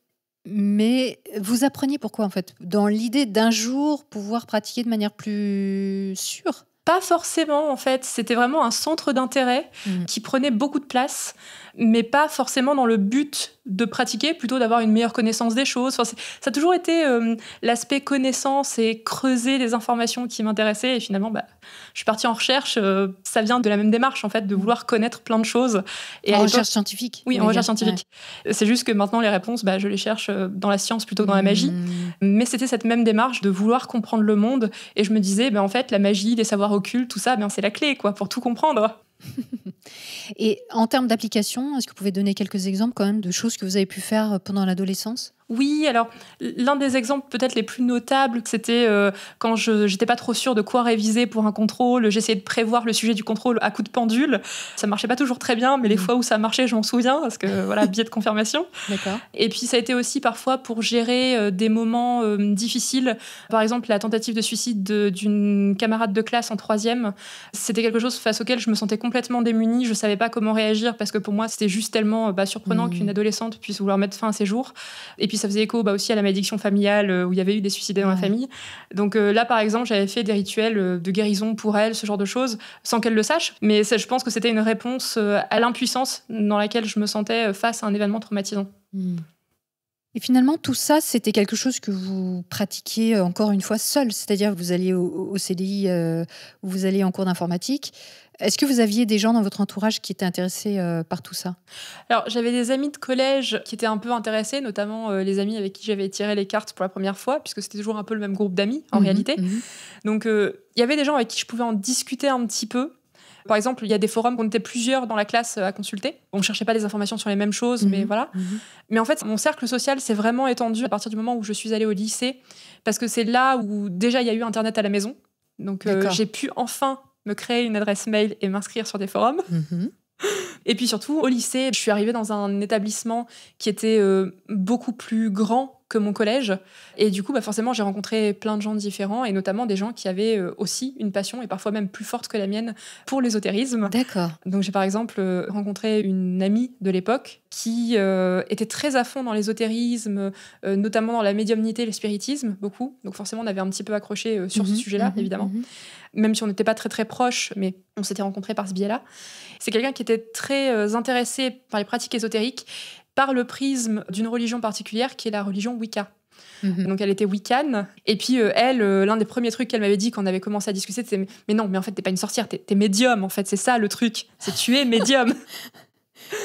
Mais vous appreniez pourquoi, en fait ? Dans l'idée d'un jour pouvoir pratiquer de manière plus sûre ? Pas forcément, en fait. C'était vraiment un centre d'intérêt qui prenait beaucoup de place, mais pas forcément dans le but de pratiquer, plutôt d'avoir une meilleure connaissance des choses. Enfin, ça a toujours été l'aspect connaissance et creuser des informations qui m'intéressaient. Et finalement, je suis partie en recherche. Ça vient de la même démarche, en fait, de vouloir connaître plein de choses. Et en recherche scientifique. Oui, en recherche scientifique. Ouais. C'est juste que maintenant, les réponses, je les cherche dans la science plutôt que dans la magie. Mais c'était cette même démarche de vouloir comprendre le monde. Et je me disais, en fait, la magie, les savoirs occultes, tout ça, c'est la clé, quoi, pour tout comprendre. Et en termes d'application, est-ce que vous pouvez donner quelques exemples quand même de choses que vous avez pu faire pendant l'adolescence ? Oui, alors l'un des exemples peut-être les plus notables, c'était quand je n'étais pas trop sûre de quoi réviser pour un contrôle. J'essayais de prévoir le sujet du contrôle à coups de pendule. Ça marchait pas toujours très bien, mais les fois où ça marchait, je m'en souviens, parce que voilà, biais de confirmation. D'accord. Et puis ça a été aussi parfois pour gérer des moments difficiles. Par exemple, la tentative de suicide d'une camarade de classe en 3e. C'était quelque chose face auquel je me sentais complètement démunie. Je savais pas comment réagir, parce que pour moi, c'était juste tellement surprenant qu'une adolescente puisse vouloir mettre fin à ses jours. Et puis ça faisait écho aussi à la malédiction familiale où il y avait eu des suicidés dans la famille. Donc là, par exemple, j'avais fait des rituels de guérison pour elle, ce genre de choses, sans qu'elle le sache. Mais je pense que c'était une réponse à l'impuissance dans laquelle je me sentais face à un événement traumatisant. Et finalement, tout ça, c'était quelque chose que vous pratiquiez encore une fois seul. C'est-à-dire que vous alliez au CDI, où vous alliez en cours d'informatique. Est-ce que vous aviez des gens dans votre entourage qui étaient intéressés par tout ça ? Alors, j'avais des amis de collège qui étaient un peu intéressés, notamment les amis avec qui j'avais tiré les cartes pour la première fois, puisque c'était toujours un peu le même groupe d'amis, en réalité. Donc, il y avait des gens avec qui je pouvais en discuter un petit peu. Par exemple, il y a des forums, on était plusieurs dans la classe à consulter. On ne cherchait pas des informations sur les mêmes choses, mais voilà. Mais en fait, mon cercle social s'est vraiment étendu à partir du moment où je suis allée au lycée, parce que c'est là où déjà il y a eu Internet à la maison. Donc, j'ai pu enfin me créer une adresse mail et m'inscrire sur des forums. Et puis surtout, au lycée, je suis arrivée dans un établissement qui était beaucoup plus grand que mon collège. Et du coup, forcément, j'ai rencontré plein de gens différents, et notamment des gens qui avaient aussi une passion, et parfois même plus forte que la mienne, pour l'ésotérisme. D'accord. Donc j'ai par exemple rencontré une amie de l'époque qui était très à fond dans l'ésotérisme, notamment dans la médiumnité et le spiritisme, beaucoup. Donc forcément, on avait un petit peu accroché sur ce sujet-là, évidemment. Même si on n'était pas très très proches, mais on s'était rencontrés par ce biais-là. C'est quelqu'un qui était très intéressé par les pratiques ésotériques, par le prisme d'une religion particulière qui est la religion Wicca. Donc elle était Wiccan. Et puis elle, l'un des premiers trucs qu'elle m'avait dit quand on avait commencé à discuter, c'était « Mais non, mais en fait, t'es pas une sorcière, t'es médium, en fait, c'est ça le truc. C'est tu es médium. »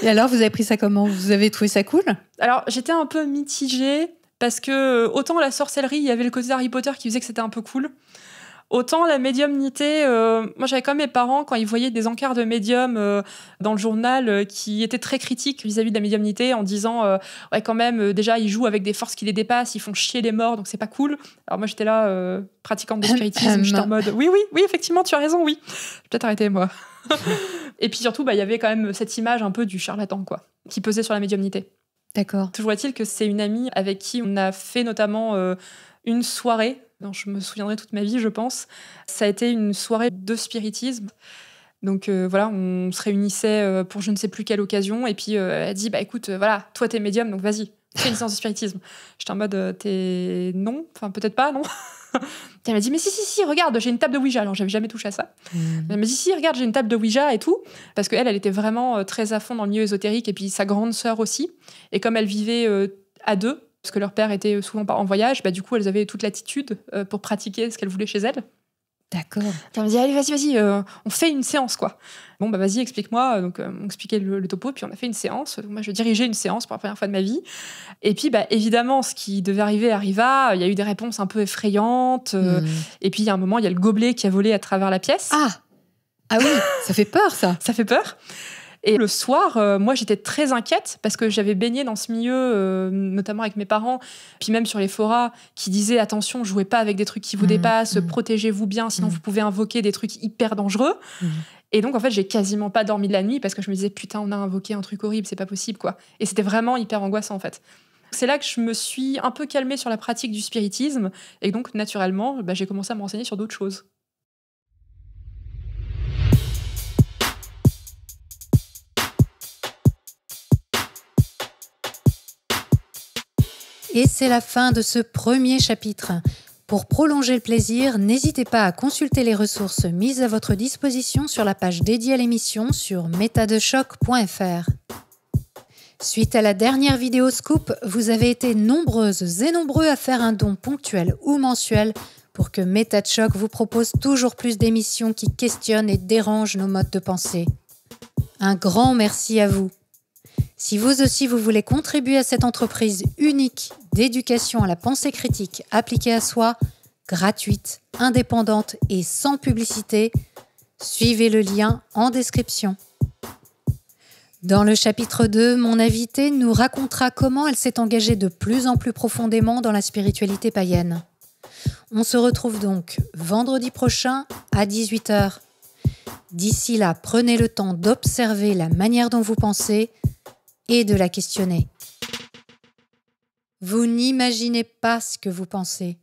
Et alors, vous avez pris ça comment ? Vous avez trouvé ça cool ? Alors, j'étais un peu mitigée, parce que autant la sorcellerie, il y avait le côté Harry Potter qui faisait que c'était un peu cool. Autant la médiumnité, moi j'avais quand même mes parents, quand ils voyaient des encarts de médiums dans le journal qui étaient très critiques vis-à-vis de la médiumnité, en disant ouais, quand même, déjà ils jouent avec des forces qui les dépassent, ils font chier les morts, donc c'est pas cool. Alors moi j'étais là, pratiquante de spiritisme, j'étais en mode oui, effectivement, tu as raison, oui. Je vais peut-être arrêter, moi. Et puis surtout, il y avait quand même cette image un peu du charlatan, quoi, qui pesait sur la médiumnité. D'accord. Toujours est-il que c'est une amie avec qui on a fait notamment une soirée dont je me souviendrai toute ma vie, je pense. Ça a été une soirée de spiritisme. Donc voilà, on se réunissait pour je ne sais plus quelle occasion, et puis elle dit écoute, voilà, toi t'es médium, donc vas-y, fais une séance de spiritisme. J'étais en mode t'es non, enfin peut-être pas, non. Elle m'a dit mais si, regarde, j'ai une table de Ouija. Alors j'avais jamais touché à ça. Elle m'a dit si, regarde, j'ai une table de Ouija et tout, parce qu'elle était vraiment très à fond dans le milieu ésotérique, et puis sa grande sœur aussi. Et comme elle vivait à deux, parce que leur père était souvent en voyage, du coup, elles avaient toute l'attitude pour pratiquer ce qu'elles voulaient chez elles. D'accord. Elle me dit, allez, vas-y, on fait une séance, quoi. Bon, vas-y, explique-moi. Donc, on expliquait le topo, puis on a fait une séance. Donc, moi, je dirigeais une séance pour la première fois de ma vie. Et puis, évidemment, ce qui devait arriver arriva. Il y a eu des réponses un peu effrayantes. Et puis, il y a un moment, il y a le gobelet qui a volé à travers la pièce. Ah oui, ça fait peur, ça. Ça fait peur. Et le soir, moi, j'étais très inquiète parce que j'avais baigné dans ce milieu, notamment avec mes parents, puis même sur les forats, qui disaient « Attention, jouez pas avec des trucs qui vous dépassent, protégez-vous bien, sinon vous pouvez invoquer des trucs hyper dangereux. » Et donc, en fait, j'ai quasiment pas dormi de la nuit parce que je me disais « Putain, on a invoqué un truc horrible, c'est pas possible, quoi. » Et c'était vraiment hyper angoissant, en fait. C'est là que je me suis un peu calmée sur la pratique du spiritisme, et donc, naturellement, j'ai commencé à me renseigner sur d'autres choses. Et c'est la fin de ce premier chapitre. Pour prolonger le plaisir, n'hésitez pas à consulter les ressources mises à votre disposition sur la page dédiée à l'émission sur metadechoc.fr. Suite à la dernière vidéo Scoop, vous avez été nombreuses et nombreux à faire un don ponctuel ou mensuel pour que Méta de Choc vous propose toujours plus d'émissions qui questionnent et dérangent nos modes de pensée. Un grand merci à vous. Si vous aussi vous voulez contribuer à cette entreprise unique d'éducation à la pensée critique appliquée à soi, gratuite, indépendante et sans publicité, suivez le lien en description. Dans le chapitre 2, mon invitée nous racontera comment elle s'est engagée de plus en plus profondément dans la spiritualité païenne. On se retrouve donc vendredi prochain à 18h. D'ici là, prenez le temps d'observer la manière dont vous pensez et de la questionner. Vous n'imaginez pas ce que vous pensez.